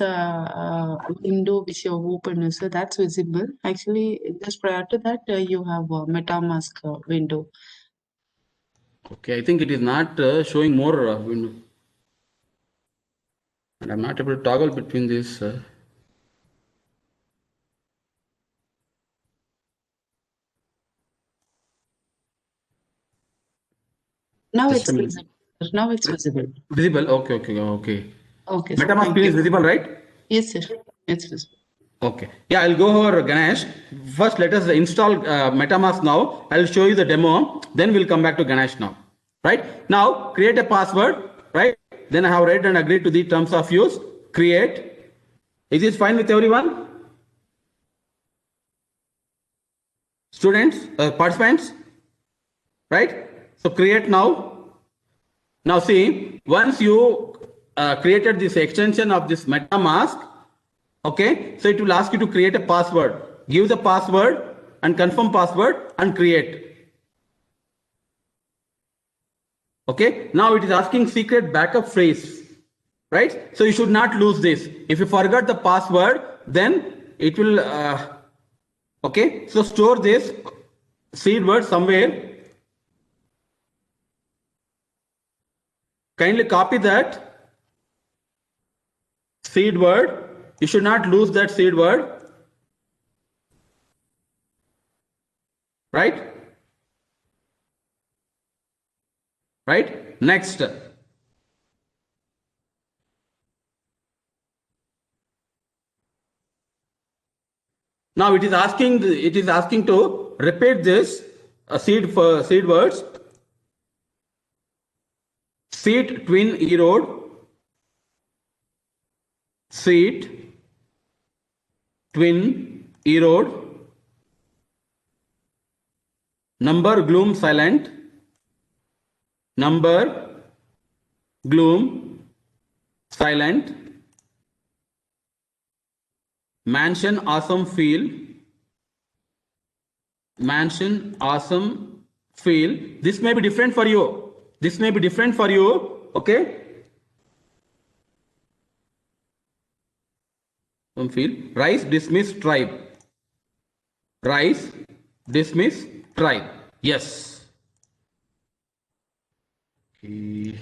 window which you have opened, so that's visible. Actually, just prior to that, you have a MetaMask window. Okay, I think it is not showing more window. And I'm not able to toggle between this. Now Just it's a minute. visible. Now it's visible. Visible. Okay. Okay, sir. MetaMask screen is visible, right? Yes, sir. It's visible. Okay. Yeah, I'll go over Ganesh. First, let us install MetaMask now. I'll show you the demo. Then we'll come back to Ganesh now. Right? Now, create a password. Right? Then I have read and agreed to the terms of use. Create. Is this fine with everyone? Students, participants? Right? So create now. Now see, once you created this extension of this MetaMask, okay, so it will ask you to create a password. Give the password and confirm password and create. Okay, now it is asking secret backup phrase, right? So you should not lose this. If you forgot the password, then it will, okay, so store this seed word somewhere. Kindly copy that seed word. You should not lose that seed word. Right? Right? Next. Now it is asking to repeat this seed words. Seat twin erode. Seat twin erode. Number gloom silent. Number gloom silent. Mansion awesome feel. Mansion awesome feel. This may be different for you. This may be different for you. Okay. Some feel. Rise dismiss tribe. Rise dismiss tribe. Yes. Okay.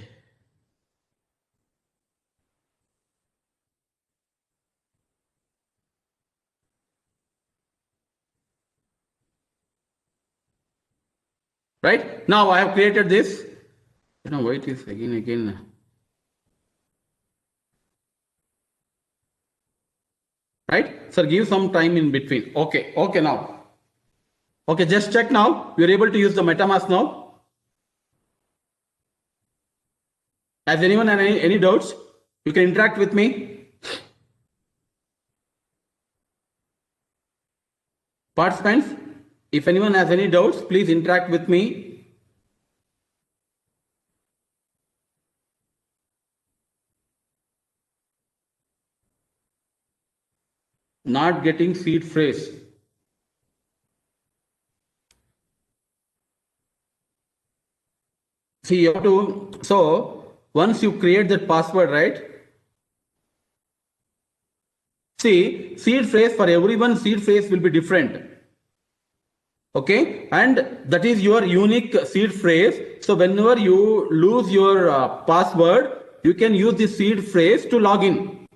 Right? Now I have created this. You know why it is again. Right? So give some time in between. Okay. Okay now. Okay, just check now. You're able to use the MetaMask now. Has anyone had any doubts? You can interact with me. Participants, if anyone has any doubts, please interact with me. Not getting seed phrase. See, you have to, so once you create that password, right? See, seed phrase for everyone, seed phrase will be different. Okay, and that is your unique seed phrase. So whenever you lose your password, you can use the seed phrase to log in.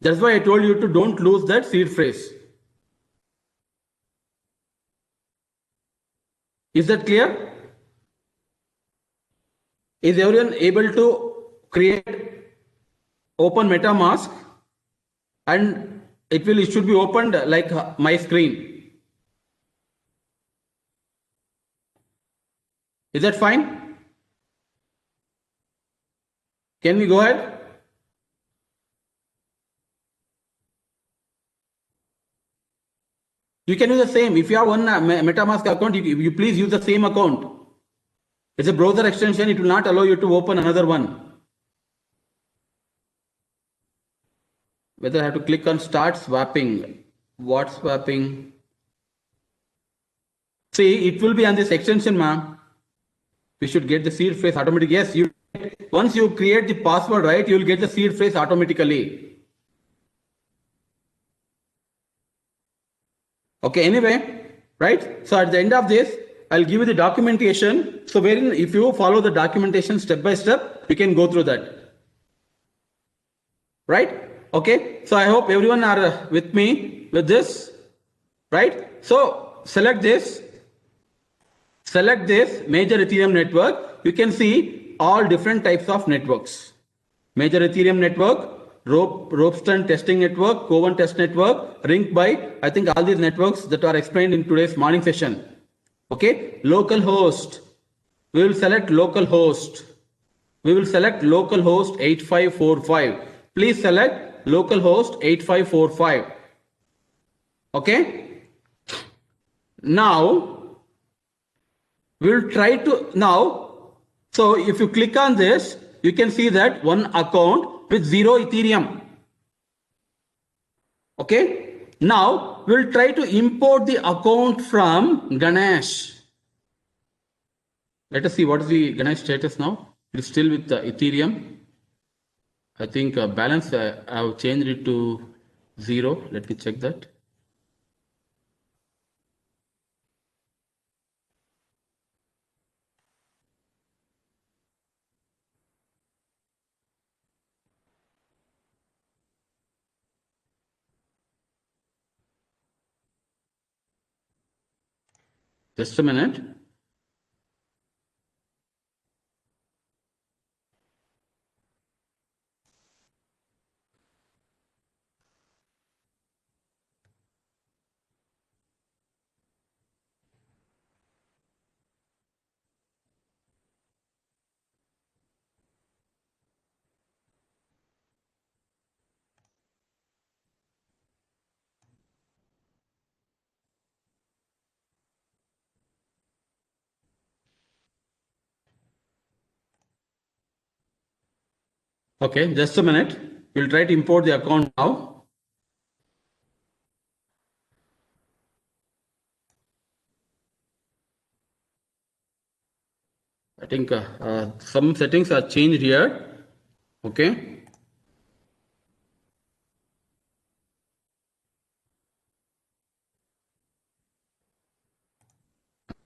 That's why I told you to don't lose that seed phrase. Is that clear? Is everyone able to create open MetaMask, and it should be opened like my screen? Is that fine? Can we go ahead? You can use the same. If you have one MetaMask account, you please use the same account. It's a browser extension. It will not allow you to open another one. Whether I have to click on start swapping. What swapping? See, it will be on this extension, ma'am. We should get the seed phrase automatically. Yes, once you create the password, right, you will get the seed phrase automatically. Okay, anyway, right? So at the end of this, I'll give you the documentation. So wherein if you follow the documentation step by step, you can go through that. Right? Okay. So I hope everyone are with me with this. Right? So select this major Ethereum network. You can see all different types of networks. Major Ethereum network, Ropsten testing network, Coven test network, Ring-Byte. I think all these networks that are explained in today's morning session. Okay, local host. We will select local host. We will select local host 8545. Please select local host 8545. Okay. Now we'll try to so if you click on this, you can see that one account with 0 Ethereum. Okay. Now we'll try to import the account from Ganesh. Let us see what is the Ganesh status now. It is still with Ethereum. I think balance I have changed it to 0. Let me check that. Just a minute. Okay, just a minute. We'll try to import the account now. I think some settings are changed here. Okay.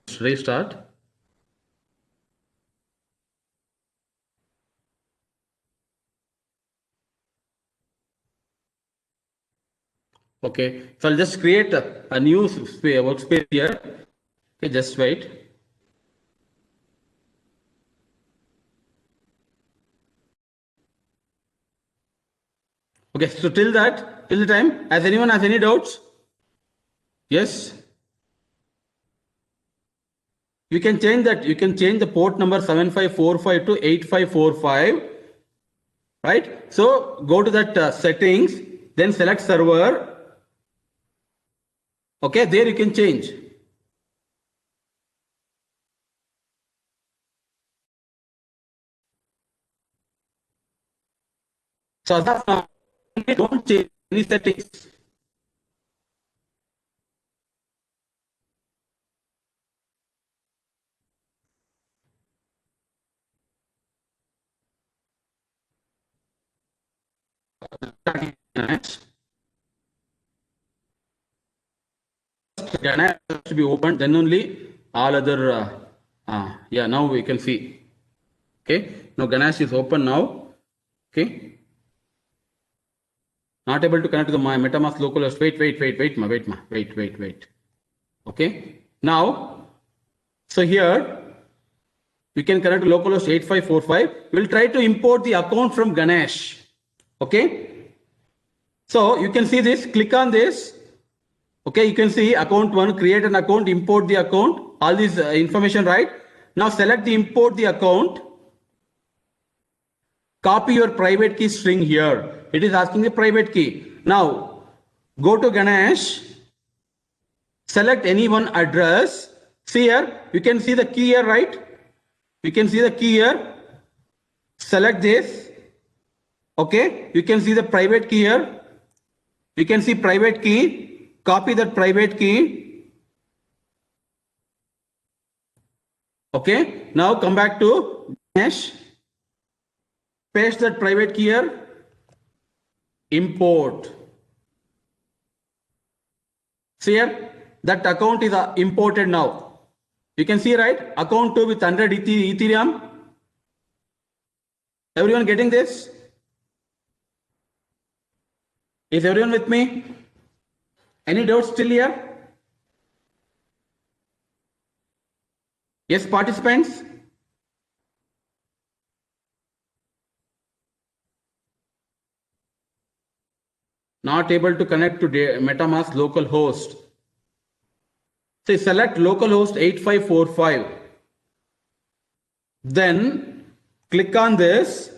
Let's restart. Okay, so I'll just create a new workspace here. Okay, just wait. Okay, so till the time, has anyone has any doubts? Yes. You can change that. You can change the port number 7545 to 8545. Right? So go to that settings, then select server. Okay, there you can change. So as of now, don't change any settings. Ganesh has to be opened, then only all other. Yeah, now we can see. Okay, now Ganesh is open now. Okay. Not able to connect to the MetaMask local host. Wait. Okay. Now So here we can connect to localhost 8545. We'll try to import the account from Ganesh. Okay. So you can see this, click on this. Okay, you can see account 1, create an account, import the account, all this information, right? Now select the import the account. Copy your private key string here. It is asking the private key. Now go to Ganesh, select any one address. See here, you can see the key here, right? You can see the key here. Select this. Okay, you can see the private key here. You can see private key. Copy that private key. Okay, now come back to Ganesh. Paste that private key here. Import. See here, that account is imported now. You can see, right? Account 2 with 100 Ethereum. Everyone getting this? Is everyone with me? Any doubts still here? Yes, participants? Not able to connect to MetaMask local host. Say select localhost 8545. Then click on this.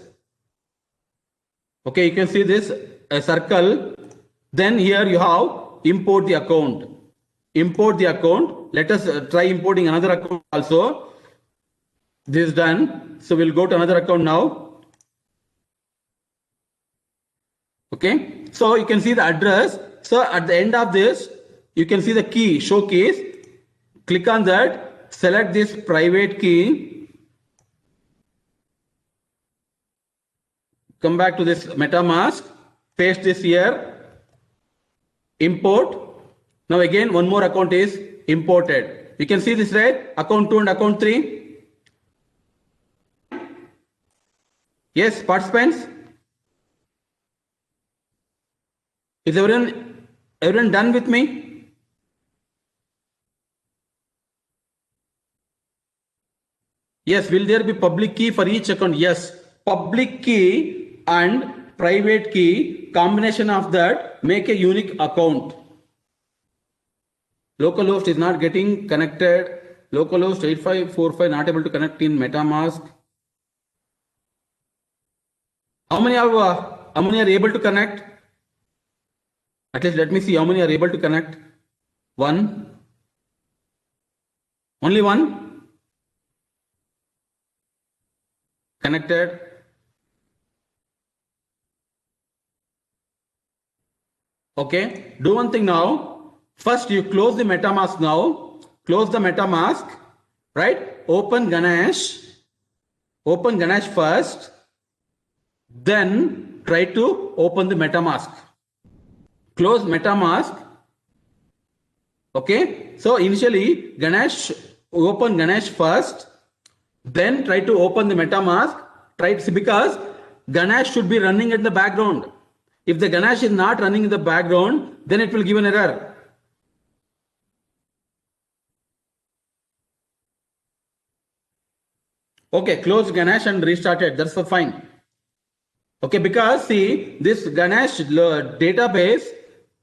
Okay, you can see this a circle. Then here you have import the account. Import the account. Let us try importing another account also. This is done. So we'll go to another account now. Okay, so you can see the address. So at the end of this, you can see the key, show keys. Click on that, select this private key. Come back to this MetaMask, paste this here, import. Now again, one more account is imported. You can see this, right? Account 2 and account 3. Yes, participants? Is everyone done with me? Yes, will there be public key for each account? Yes, public key and private key, combination of that make a unique account. Localhost is not getting connected. Localhost 8545 not able to connect in MetaMask. How many are able to connect? At least let me see how many are able to connect. One. Only one. Connected. Okay. Do one thing now. First you close the MetaMask now. Close the MetaMask. Right? Open Ganesh. Open Ganesh first. Then try to open the MetaMask. Close MetaMask. Okay, so initially Ganesh, open Ganesh first, then try to open the MetaMask. Try to see, because Ganesh should be running in the background. If the Ganesh is not running in the background, then it will give an error. Okay, close Ganesh and restart it. That's fine. Okay, because see, this Ganesh database,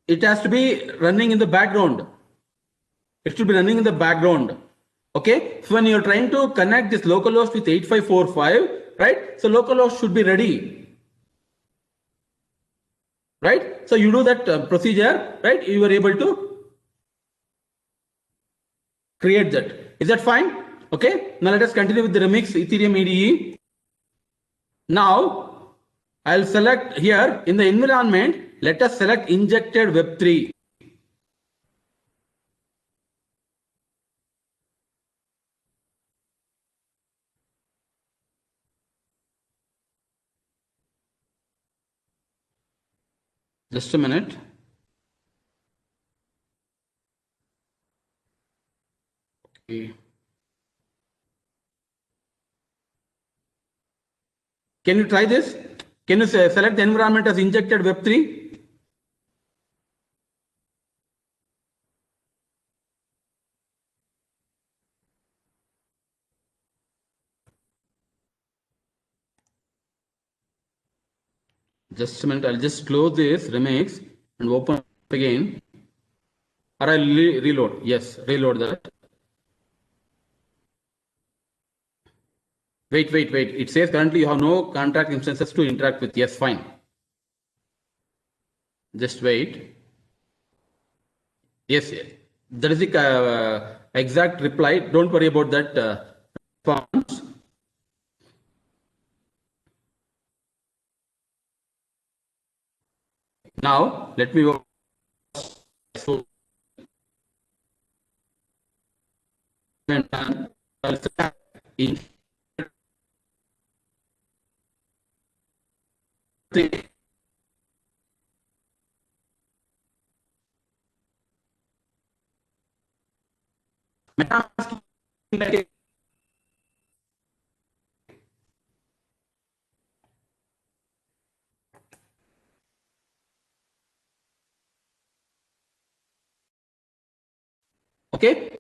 it has to be running in the background. It should be running in the background. Okay, so when you're trying to connect this localhost with 8545, right? So localhost should be ready. Right? So you do that procedure, right? You were able to create that. Is that fine? Okay, now let us continue with the remix Ethereum EDE. Now, I'll select here in the environment, let us select injected Web3. Just a minute. Okay. Can you try this? Can you select the environment as injected Web3? Just a minute, I'll just close this remix and open again. Or I'll reload. Yes, reload that. Wait. It says currently you have no contract instances to interact with. Yes, fine. Just wait. Yes, that is the exact reply. Don't worry about that response. Now, let me go. So, in okay,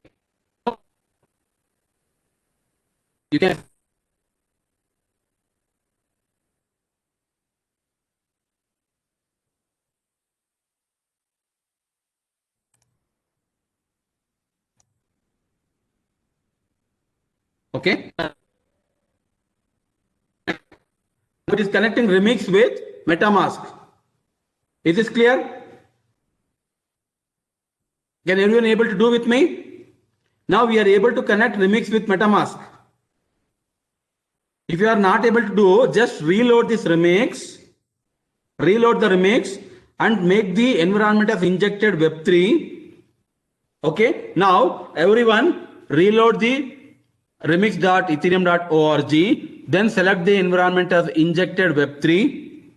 you can. Okay. It is connecting Remix with MetaMask. Is this clear? Can everyone able to do with me? Now we are able to connect Remix with MetaMask. If you are not able to do, just reload this Remix, reload the Remix and make the environment as injected Web3. Okay. Now everyone reload the remix.ethereum.org, then select the environment as injected Web3.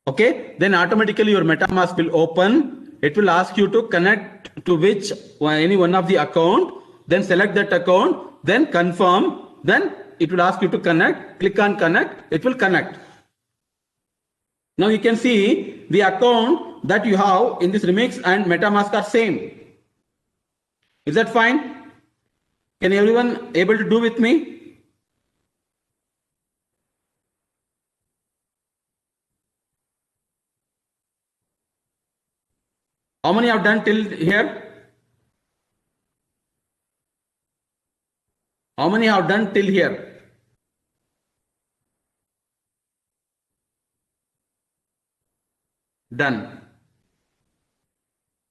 Okay, then automatically your MetaMask will open. It will ask you to connect to which any one of the account, then select that account, then confirm, then it will ask you to connect. Click on connect, it will connect. Now you can see the account that you have in this Remix and MetaMask are same. Is that fine? Can everyone able to do with me? How many have done till here? How many have done till here? Done.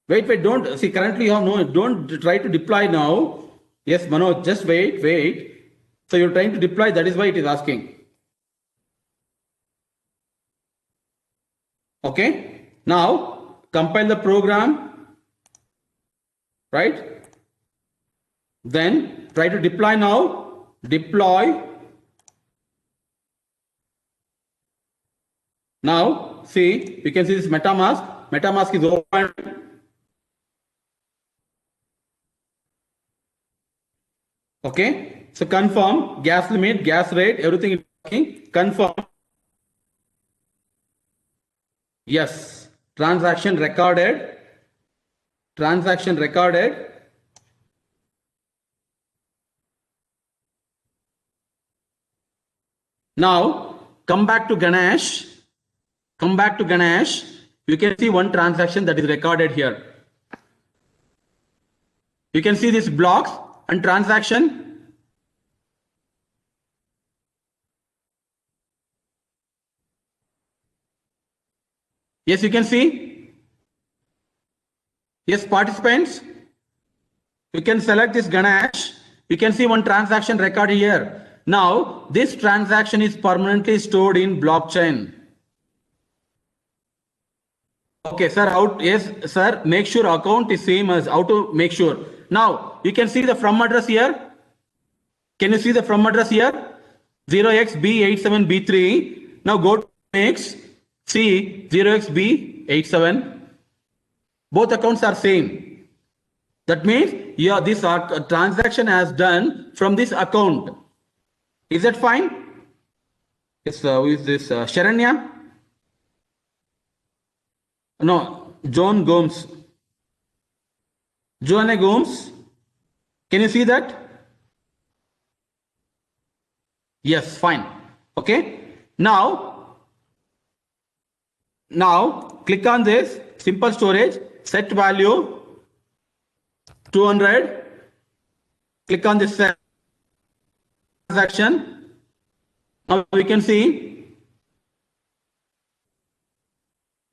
Wait, don't see currently you have no, don't try to deploy now. Yes, Manoj, just wait. So you're trying to deploy, that is why it is asking. Okay, now compile the program, right? Then try to deploy now, deploy. Now see, you can see this MetaMask is open. Okay, so confirm gas limit, gas rate, everything is working. Confirm. Yes, transaction recorded. Transaction recorded. Now come back to Ganesh. Come back to Ganesh. You can see one transaction that is recorded here. You can see this blocks and transaction. Yes, you can see. Yes, participants. You can select this Ganesh. You can see one transaction recorded here. Now, this transaction is permanently stored in blockchain. Okay, sir. Yes, sir. Make sure account is same as how to make sure. Now, you can see the from address here. Can you see the from address here? 0xb87b3. Now go to next. See 0xb87. Both accounts are same. That means this transaction has done from this account. Is that fine? Yes, who is this? Sharanya? No, John Gomes. Joanna Gomes. Can you see that? Yes, fine. Okay. Now, Now click on this simple storage, set value 200. Click on this transaction. Now we can see.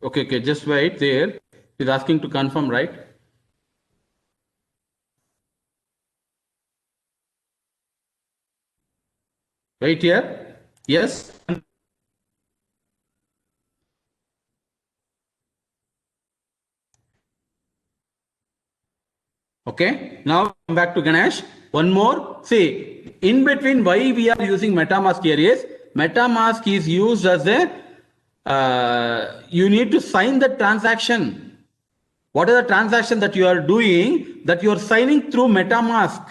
Okay, just wait there. It's asking to confirm, right? Right here. Yes. Okay, now come back to Ganesh. One more. See, in between why we are using MetaMask here is, MetaMask is used as a, you need to sign the transaction. What are the transaction that you are doing, that you are signing through MetaMask?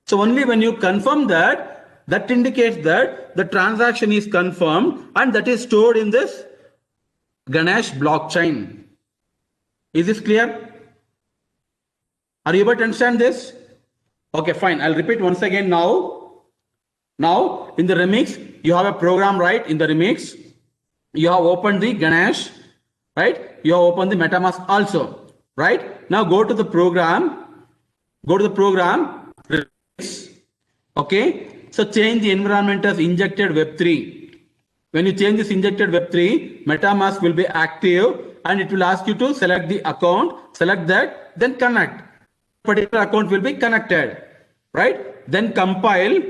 So only when you confirm that, that indicates that the transaction is confirmed and that is stored in this Ganesh blockchain. Is this clear? Are you able to understand this? Okay, fine. I'll repeat once again now. Now, in the remix, you have a program, right? In the remix, you have opened the Ganesh, right? You have opened the MetaMask also, right? Now go to the program. Go to the program. Remix. Okay. So change the environment as injected Web3. When you change this injected Web3, MetaMask will be active and it will ask you to select the account. Select that, then connect. Particular account will be connected, right? Then compile.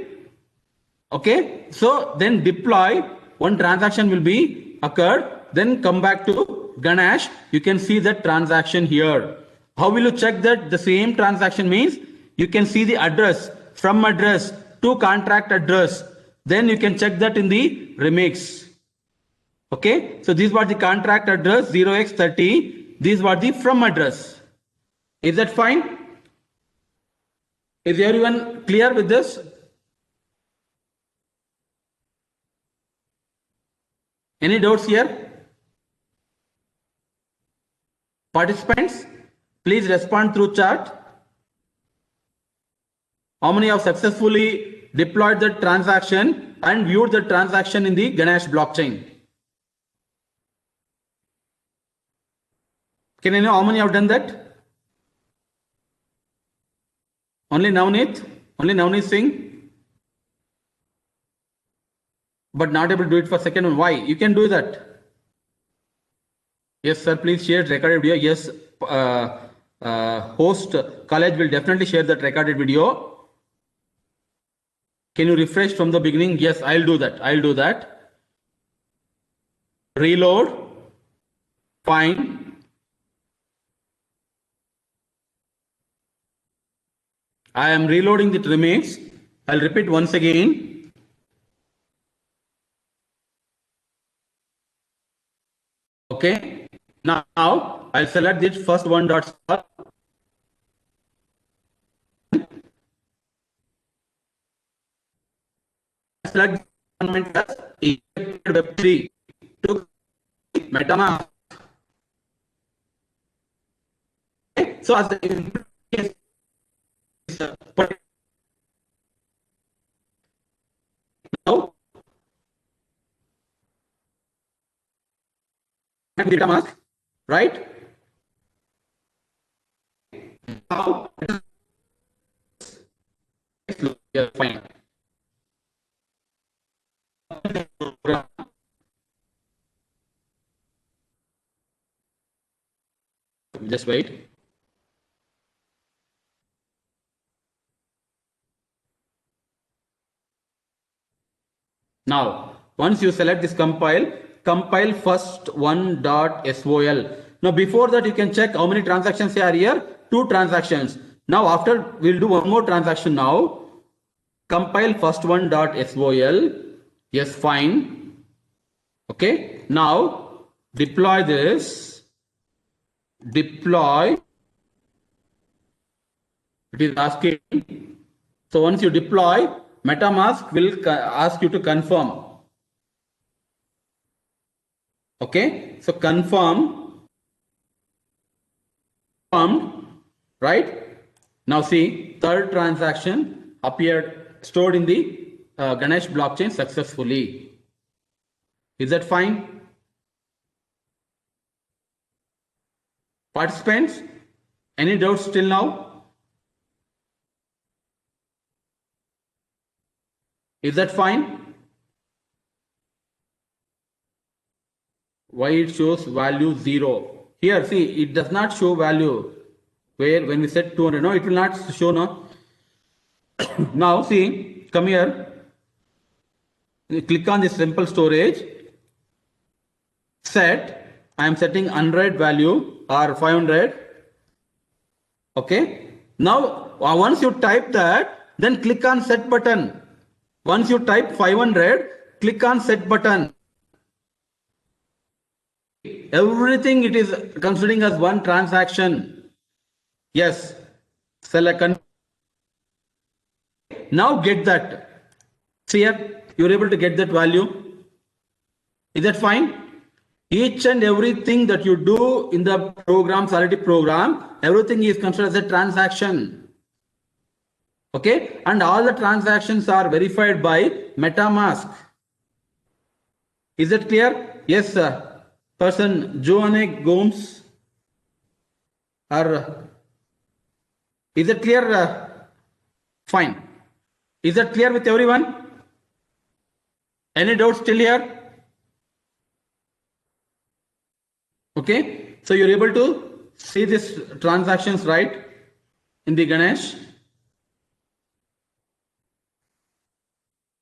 Okay, so then deploy. One transaction will be occurred, then come back to Ganesh. You can see that transaction here. How will you check that the same transaction means? You can see the address, from address to contract address. Then you can check that in the remix. Okay, so these were the contract address 0x30. These were the from address. Is that fine? Is everyone clear with this? Any doubts here? Participants, please respond through chat. How many have successfully deployed the transaction and viewed the transaction in the Ganesh blockchain? Can you know how many have done that? Only Navneet? Only Navneet Singh? But not able to do it for second one. Why? You can do that. Yes, sir. Please share recorded video. Yes, host college will definitely share that recorded video. Can you refresh from the beginning? Yes, I'll do that. I'll do that. Reload. Fine. I am reloading the remix. I'll repeat once again. Okay. Now I'll select this first one dot star. Select as Web3 to MetaMask. Okay. So as the now MetaMask, right? Now yeah, fine. Just wait. Now, once you select this compile, compile first one.sol. Now, before that, you can check how many transactions are here. 2 transactions. Now, after we'll do one more transaction now. Compile first one.sol. Yes, fine. Okay. Now, deploy this. Deploy. It is asking. So, once you deploy, MetaMask will ask you to confirm. Okay, so confirmed, right? Now see, third transaction appeared, stored in the Ganesh blockchain successfully. Is that fine? Participants, any doubts till now? Is that fine? Why it shows value 0? Here, see, it does not show value. Where when we set 200, no, it will not show now. Now, see, come here. Click on this simple storage. Set. I am setting 100 value or 500. Okay. Now, once you type that, then click on set button. Once you type 500, click on set button. Everything it is considering as one transaction. Yes. Select. Now get that. See here, you are able to get that value. Is that fine? Each and everything that you do in the program, Solidity program, everything is considered as a transaction. Okay, and all the transactions are verified by MetaMask. Is that clear? Yes, sir. Person Joanne Gomes. Or is it clear? Fine. Is that clear with everyone? Any doubts still here? Okay, so you're able to see these transactions right in the Ganesh.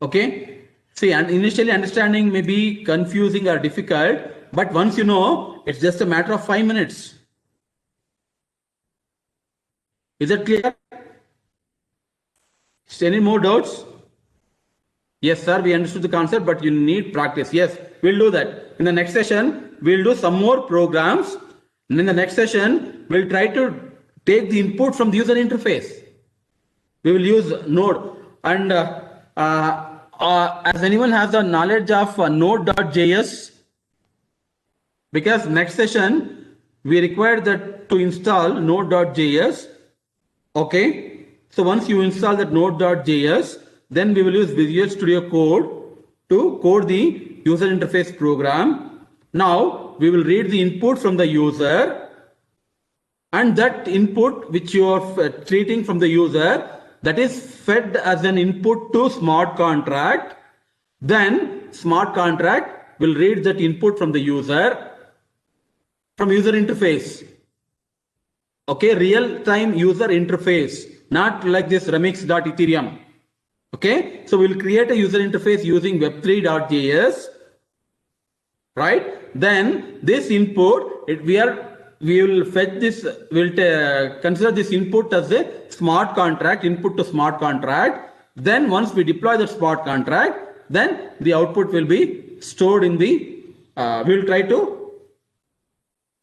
Okay, see, and initially understanding may be confusing or difficult, but once you know, it's just a matter of 5 minutes. Is it clear? Any more doubts? Yes, sir, we understood the concept, but you need practice. Yes, we'll do that. In the next session, we'll do some more programs. And in the next session, we'll try to take the input from the user interface. We will use Node. And as anyone has the knowledge of Node.js, because next session, we require that to install Node.js. Okay. So once you install that Node.js, then we will use Visual Studio Code to code the user interface program. Now we will read the input from the user, and that input which you are treating from the user, that is fed as an input to smart contract. Then smart contract will read that input from the user from user interface. Okay, real-time user interface, not like this remix.ethereum. Okay, so we'll create a user interface using web3.js, right? Then this input, we will fetch this, we'll consider this input as a smart contract, input to smart contract. Then once we deploy the smart contract, then the output will be stored in the, we'll try to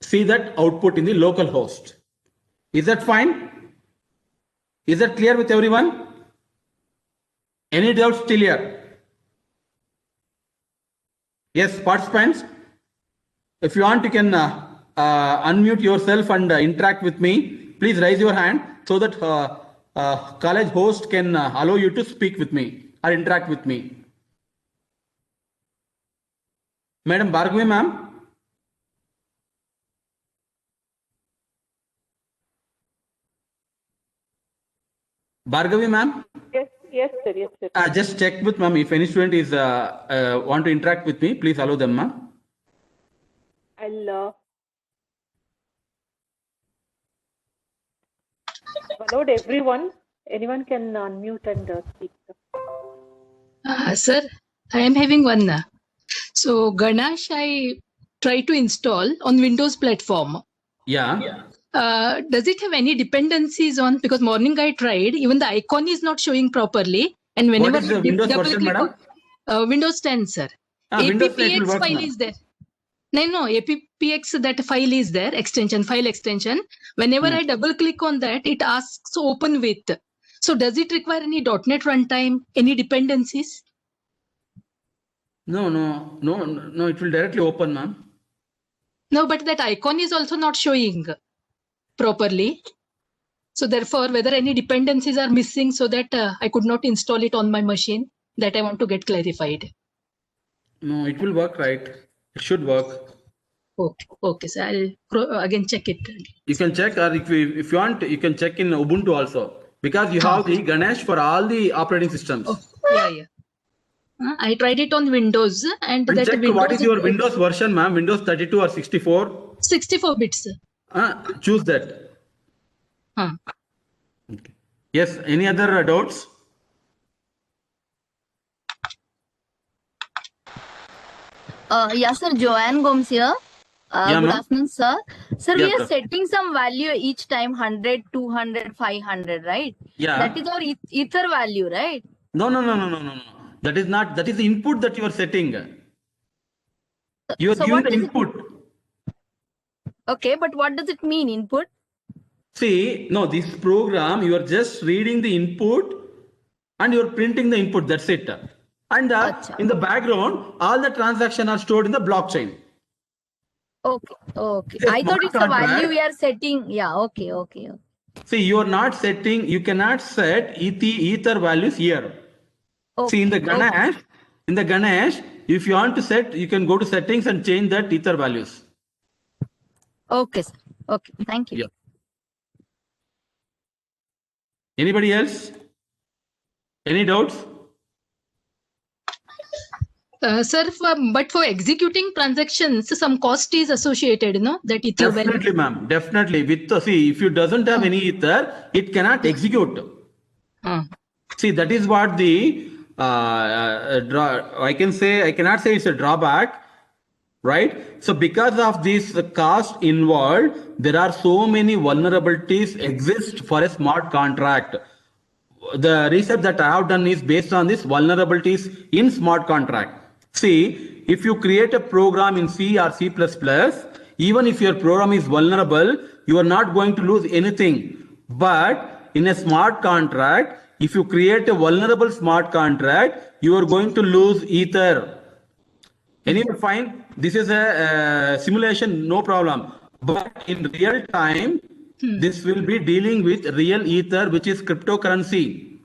see that output in the local host. Is that fine? Is that clear with everyone? Any doubts still here? Yes, participants, if you want, you can unmute yourself and interact with me. Please raise your hand so that college host can allow you to speak with me or interact with me. Madam Bhargavi ma'am. Bhargavi ma'am. Yes, sir. Yes, sir. Just check with ma'am if any student is want to interact with me. Please allow them, ma'am. I'll allowed everyone. Anyone can unmute and speak. Sir, I am having one. So Ganesh, I try to install on Windows platform. Yeah. Does it have any dependencies on? Because morning I tried, even the icon is not showing properly. And whenever what is the Windows version, madam? Windows 10, sir. Windows 10 will APPX work, file is there. No, APPX, that file is there, extension, file extension. Whenever I double click on that, it asks open with. So does it require any .NET runtime, any dependencies? No, it will directly open, ma'am. No, but that icon is also not showing properly. So therefore, whether any dependencies are missing so that I could not install it on my machine, that I want to get clarified. No, it will work, right? It should work. Okay, sir. I'll again check it. You can check, or if you want, you can check in Ubuntu also, because you have the Ganesh for all the operating systems. Oh, yeah. I tried it on Windows, and that check Windows what is your Windows version, ma'am? Windows 32 or 64? 64 bits. Choose that. Okay. Yes. Any other doubts? Yeah, sir. Joanne Gomes here. Good afternoon, sir. Sir, we are setting some value each time, 100, 200, 500, right? Yeah. That is our ether value, right? No. That is not. That is the input that you are setting. You are giving the input. Okay, but what does it mean, input? See, no, this program, you are just reading the input and you are printing the input. That's it. And in the background, all the transactions are stored in the blockchain. Okay. I thought it's a value we are setting. Yeah, okay. See, you are not setting, you cannot set ether values here. Okay. See, in the Ganesh, if you want to set, you can go to settings and change that ether values. Okay, sir. Okay, thank you. Yeah. Anybody else? Any doubts? Sir, but for executing transactions, some cost is associated, no? That ether definitely, ma'am. Definitely. With see, if you doesn't have any ether, it cannot execute. See, that is what the I cannot say it's a drawback, right? So because of this cost involved, there are so many vulnerabilities exist for a smart contract. The research that I have done is based on these vulnerabilities in smart contract. See, if you create a program in C or C++, even if your program is vulnerable, you are not going to lose anything. But in a smart contract, if you create a vulnerable smart contract, you are going to lose ether. Anyway, fine. This is a simulation, no problem. But in real time, this will be dealing with real ether, which is cryptocurrency.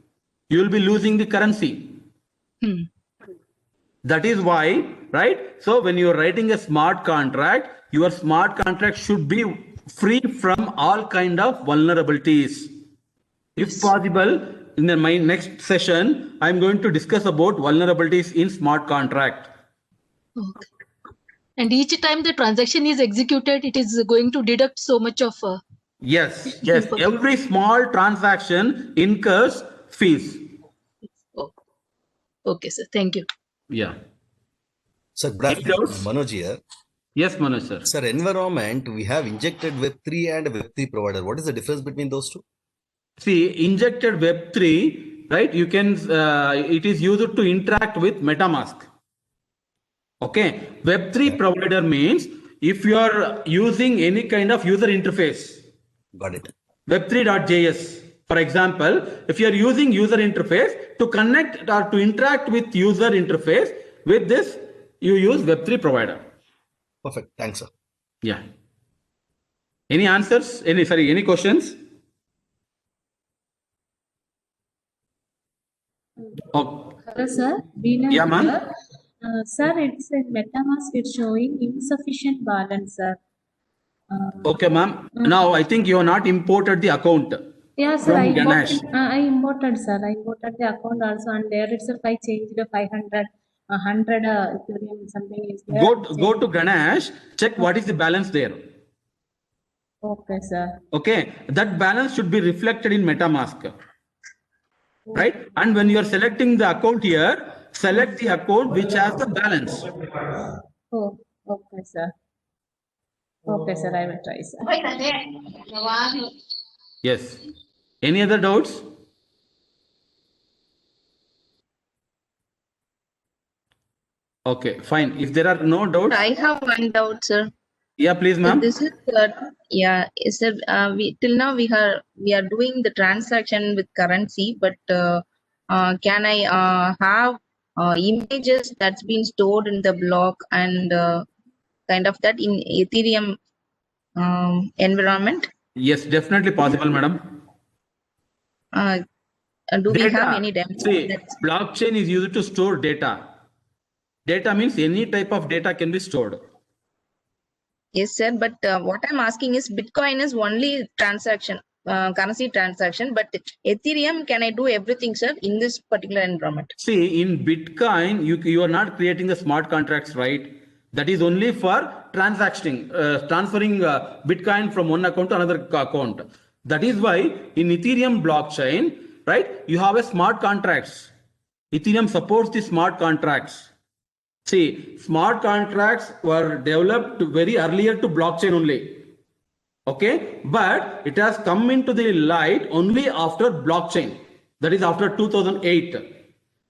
You will be losing the currency. That is why, right? So when you are writing a smart contract, your smart contract should be free from all kind of vulnerabilities. If possible, in my next session, I'm going to discuss about vulnerabilities in smart contract. Okay. And each time the transaction is executed, it is going to deduct so much of. Yes. Every small transaction incurs fees. Okay, sir. Thank you. Yeah. Sir, Manoj here. Yes, Manoj, sir. Sir, environment, we have injected Web3 and Web3 provider. What is the difference between those two? See, injected Web3, right? You can, it is used to interact with MetaMask. Okay. Web3 provider means if you are using any kind of user interface. Got it. Web3.js. For example, if you are using user interface to connect or to interact with user interface, with this, you use Web3 provider. Perfect. Thanks, sir. Yeah. Any answers? Any questions? Oh. Hello, sir. Yeah, ma'am. Sir, it's in MetaMask, it's showing insufficient balance, sir. Okay, ma'am. Now, I think you have not imported the account. Yeah, sir, I imported, sir. I imported the account also, and there itself I changed the 500, 100 Ethereum something is there. Go to Ganesh, check what is the balance there. Okay, sir. Okay, that balance should be reflected in MetaMask. Right? And when you are selecting the account here, select the account which has the balance. Oh, okay, sir. Okay, sir, I will try, sir. Yes. Any other doubts? Okay, fine. If there are no doubts. I have one doubt, sir. Yeah, please, ma'am. This is sir. We till now we are doing the transaction with currency, but can I have images that's been stored in the block and kind of that in Ethereum environment? Yes, definitely possible, madam. Do we have any demo? See, blockchain is used to store data. Data means any type of data can be stored. Yes, sir. But what I'm asking is Bitcoin is only transaction, currency transaction, but Ethereum, can I do everything, sir, in this particular environment? See, in Bitcoin, you are not creating the smart contracts, right? That is only for transferring Bitcoin from one account to another account. That is why in Ethereum blockchain, right, you have a smart contracts. Ethereum supports the smart contracts. See, smart contracts were developed very earlier to blockchain only. Okay, but it has come into the light only after blockchain. That is after 2008.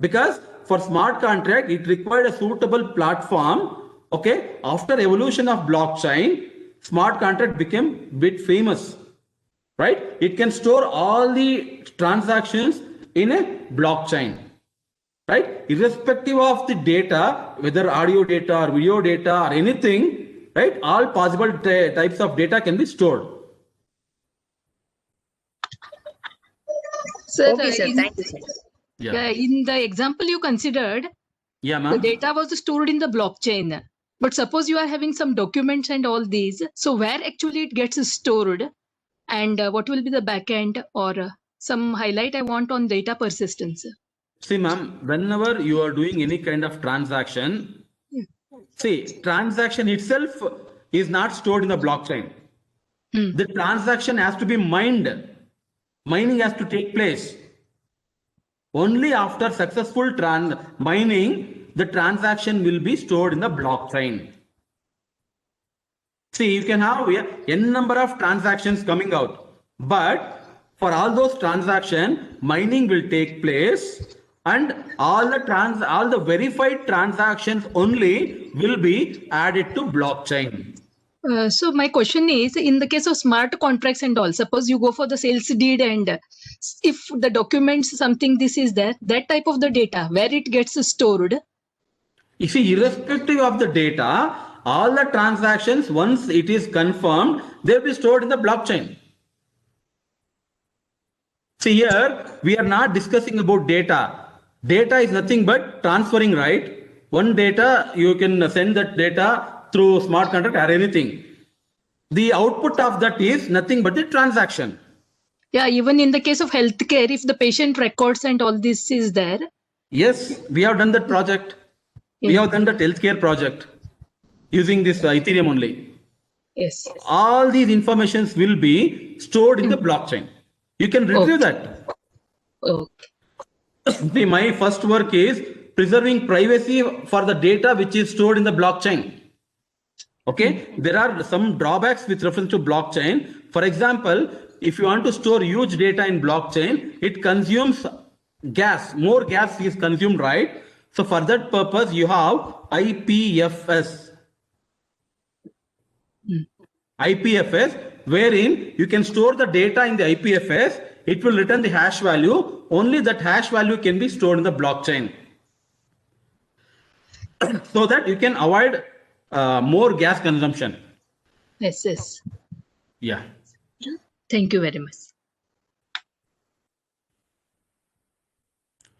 Because for smart contract, it required a suitable platform. Okay, after evolution of blockchain, smart contract became bit famous. Right? It can store all the transactions in a blockchain. Right? Irrespective of the data, whether audio data or video data or anything, right? All possible types of data can be stored. Sir, Okay, sir. Thank you, sir. Yeah. In the example you considered, Yeah, the ma'am. data was stored in the blockchain. But suppose you are having some documents and all these, so where actually it gets stored, and what will be the backend, or some highlight I want on data persistence? See, ma'am, whenever you are doing any kind of transaction, see, transaction itself is not stored in the blockchain. The transaction has to be mined. Mining has to take place. Only after successful mining, the transaction will be stored in the blockchain. See, you can have n number of transactions coming out, but for all those transactions, mining will take place, and all the verified transactions only will be added to blockchain. So my question is, in the case of smart contracts and all, suppose you go for the sales deed, and if the documents something this is there, that type of the data, where it gets stored? You see, irrespective of the data, all the transactions, once it is confirmed, they will be stored in the blockchain. See, here we are not discussing about data. Data is nothing but transferring, right? One data, you can send that data through smart contract or anything. The output of that is nothing but the transaction. Yeah, even in the case of healthcare, if the patient records and all this is there. Yes, we have done that project. Yeah. We have done that healthcare project using this Ethereum only. Yes. All these informations will be stored in the blockchain. You can retrieve that. Okay. See, my first work is preserving privacy for the data which is stored in the blockchain. Okay, there are some drawbacks with reference to blockchain. For example, if you want to store huge data in blockchain, it consumes gas. More gas is consumed, right? So for that purpose, you have IPFS. IPFS, wherein you can store the data in the IPFS. It will return the hash value. Only that hash value can be stored in the blockchain. So that you can avoid more gas consumption. Yes, yes. Yeah. Thank you very much.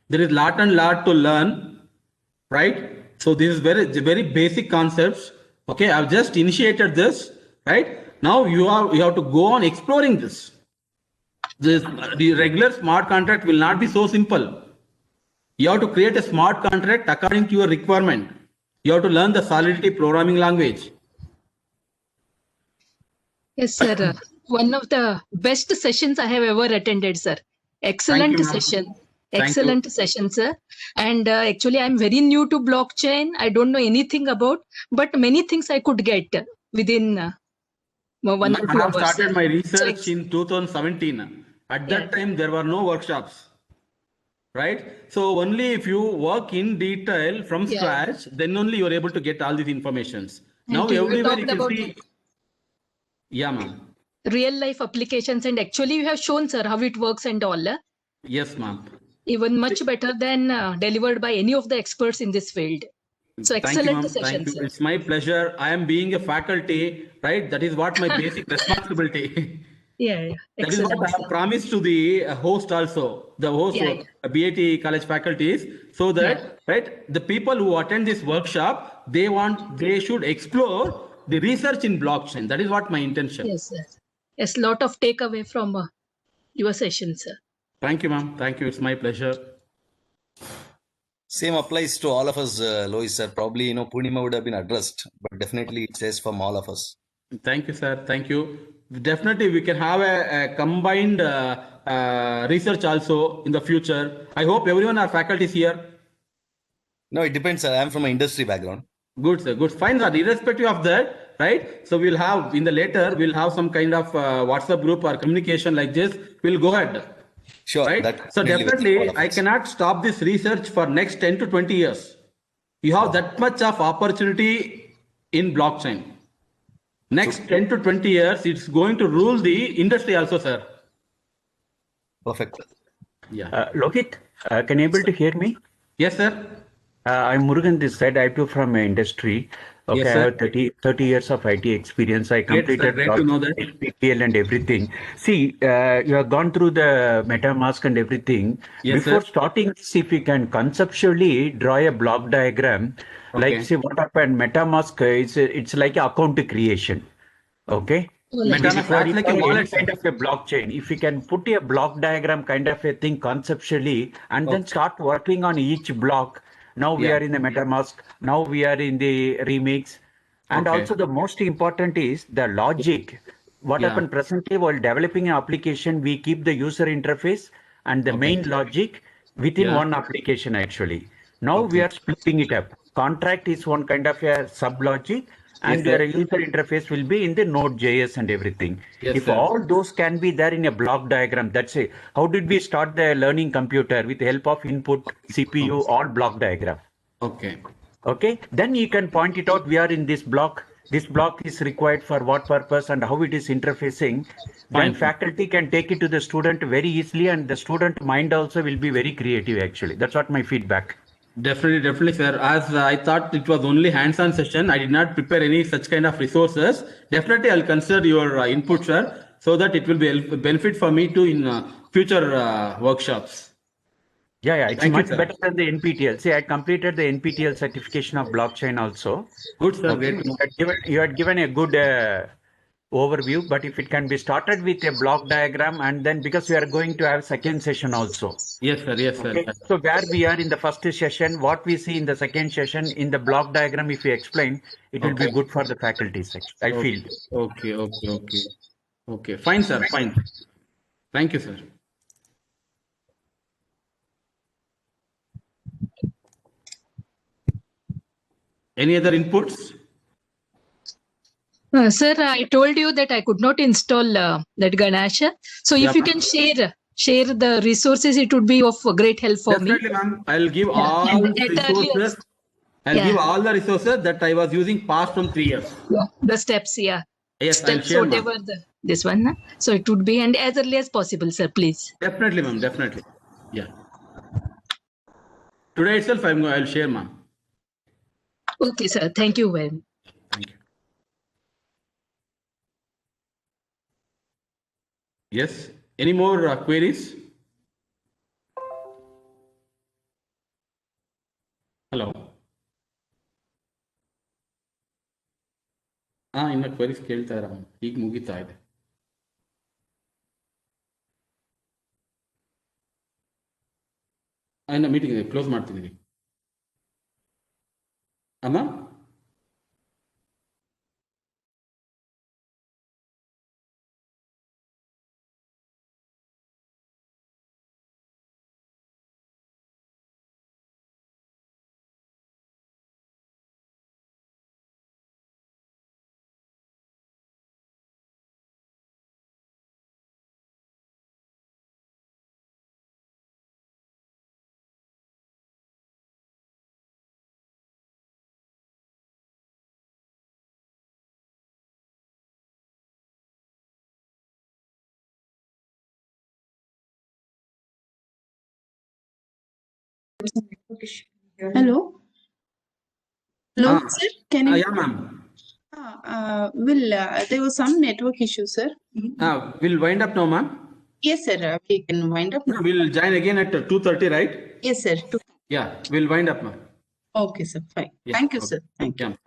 There is lot to learn, right? So this is very basic concepts. Okay, I've just initiated this, right? Now you have to go on exploring this. The regular smart contract will not be so simple. You have to create a smart contract according to your requirement. You have to learn the Solidity programming language. Yes, sir. One of the best sessions I have ever attended, sir. Excellent session. Excellent session, sir. And actually, I'm very new to blockchain. I don't know anything about, but many things I could get within 1 or 2 hours. I started my research in 2017. At that time, there were no workshops, right? So only if you work in detail from scratch, then only you are able to get all these informations. And now everywhere you can about see. Yeah, ma'am. Real life applications, and actually you have shown, sir, how it works and all. Yes, ma'am. Even much better than delivered by any of the experts in this field. So excellent session, sir. It's my pleasure. I am being a faculty, right? That is what my basic responsibility. Yeah. That is what I have promised to the host also, the host of BIT college faculties, so that right, the people who attend this workshop, they should explore the research in blockchain. That is what my intention. Yes, sir. Yes, lot of takeaway from your session, sir. Thank you, ma'am. Thank you. It's my pleasure. Same applies to all of us, Lohith sir. Probably, Purnima would have been addressed, but definitely it says from all of us. Thank you, sir. Thank you. Definitely, we can have a combined research also in the future. I hope everyone are faculties here. No, it depends, sir. I'm from an industry background. Good, sir. Good. Fine, sir. Irrespective of that, right? So we'll have in the later, we'll have some kind of WhatsApp group or communication like this. We'll go ahead. Sure. Right. So definitely, I cannot stop this research for next 10 to 20 years. You have that much of opportunity in blockchain. Next 10 to 20 years, it's going to rule the industry also, sir. Perfect. Yeah. Lohith, can you able to hear me? Yes, sir. I'm Murugan this side. I too from industry. Okay, yes, I have 30 years of IT experience. I completed great to know that. PPL and everything. See, you have gone through the MetaMask and everything. Yes, Before sir. starting this, if you can conceptually draw a block diagram, like see what happened, MetaMask, it's like account creation. Okay. MetaMask like a wallet kind of a blockchain. If you can put a block diagram kind of a thing conceptually and then start working on each block. Now we are in the MetaMask. Now we are in the remix. And also the most important is the logic. What happened presently while developing an application, we keep the user interface and the main logic within one application actually. Now we are splitting it up. Contract is one kind of a sub logic. And your user interface will be in the Node.js and everything. If all those can be there in a block diagram, that's it. How did we start the learning computer with the help of input, CPU, all block diagram? Okay. Then you can point it out. We are in this block. This block is required for what purpose and how it is interfacing. Then faculty can take it to the student very easily, and the student mind also will be very creative. Actually, that's what my feedback. Definitely, sir. As I thought it was only hands-on session, I did not prepare any such kind of resources. Definitely, I'll consider your input, sir, so that it will be a benefit for me too in future workshops. Yeah, it's much better than the NPTEL. See, I completed the NPTEL certification of blockchain also. Good, sir. Great. You had given a good overview, but if it can be started with a block diagram, and then because we are going to have second session also. Yes, sir. Yes, sir. Okay. So where we are in the first session, what we see in the second session in the block diagram, if we explain, it will be good for the faculty section. I feel. Okay. Fine, sir. Fine. Thank you, sir. Any other inputs? Sir, I told you that I could not install that Ganesha. So if you can share the resources, it would be of great help for me. Definitely, ma'am. I'll give all the resources. I'll give all the resources that I was using past from 3 years. Yeah, the steps, Yes, steps, I'll share, whatever this one. So it would be, and as early as possible, sir, please. Definitely, ma'am. Definitely. Yeah. Today itself, I'll share, ma'am. Okay, sir. Thank you very much. Thank you. Yes. Any more queries? Hello. ಇನ್ನ queries ಕೇಳ್ತಾ ಇರ ಈಗ ಮುಗಿತಾ ಇದೆ. ಇನ್ನ meeting ಇದೆ, close ಮಾಡ್ತೀನಿ ಅಮ್ಮ. Hello. Hello, sir. Can you? Yeah, ma'am. There was some network issue, sir. We'll wind up now, ma'am. Yes, sir. We can wind up. We'll join again at 2:30, right? Yes, sir. Yeah, we'll wind up, ma'am. Okay, sir. Fine. Yeah, Thank you, sir. Thank you. Yeah.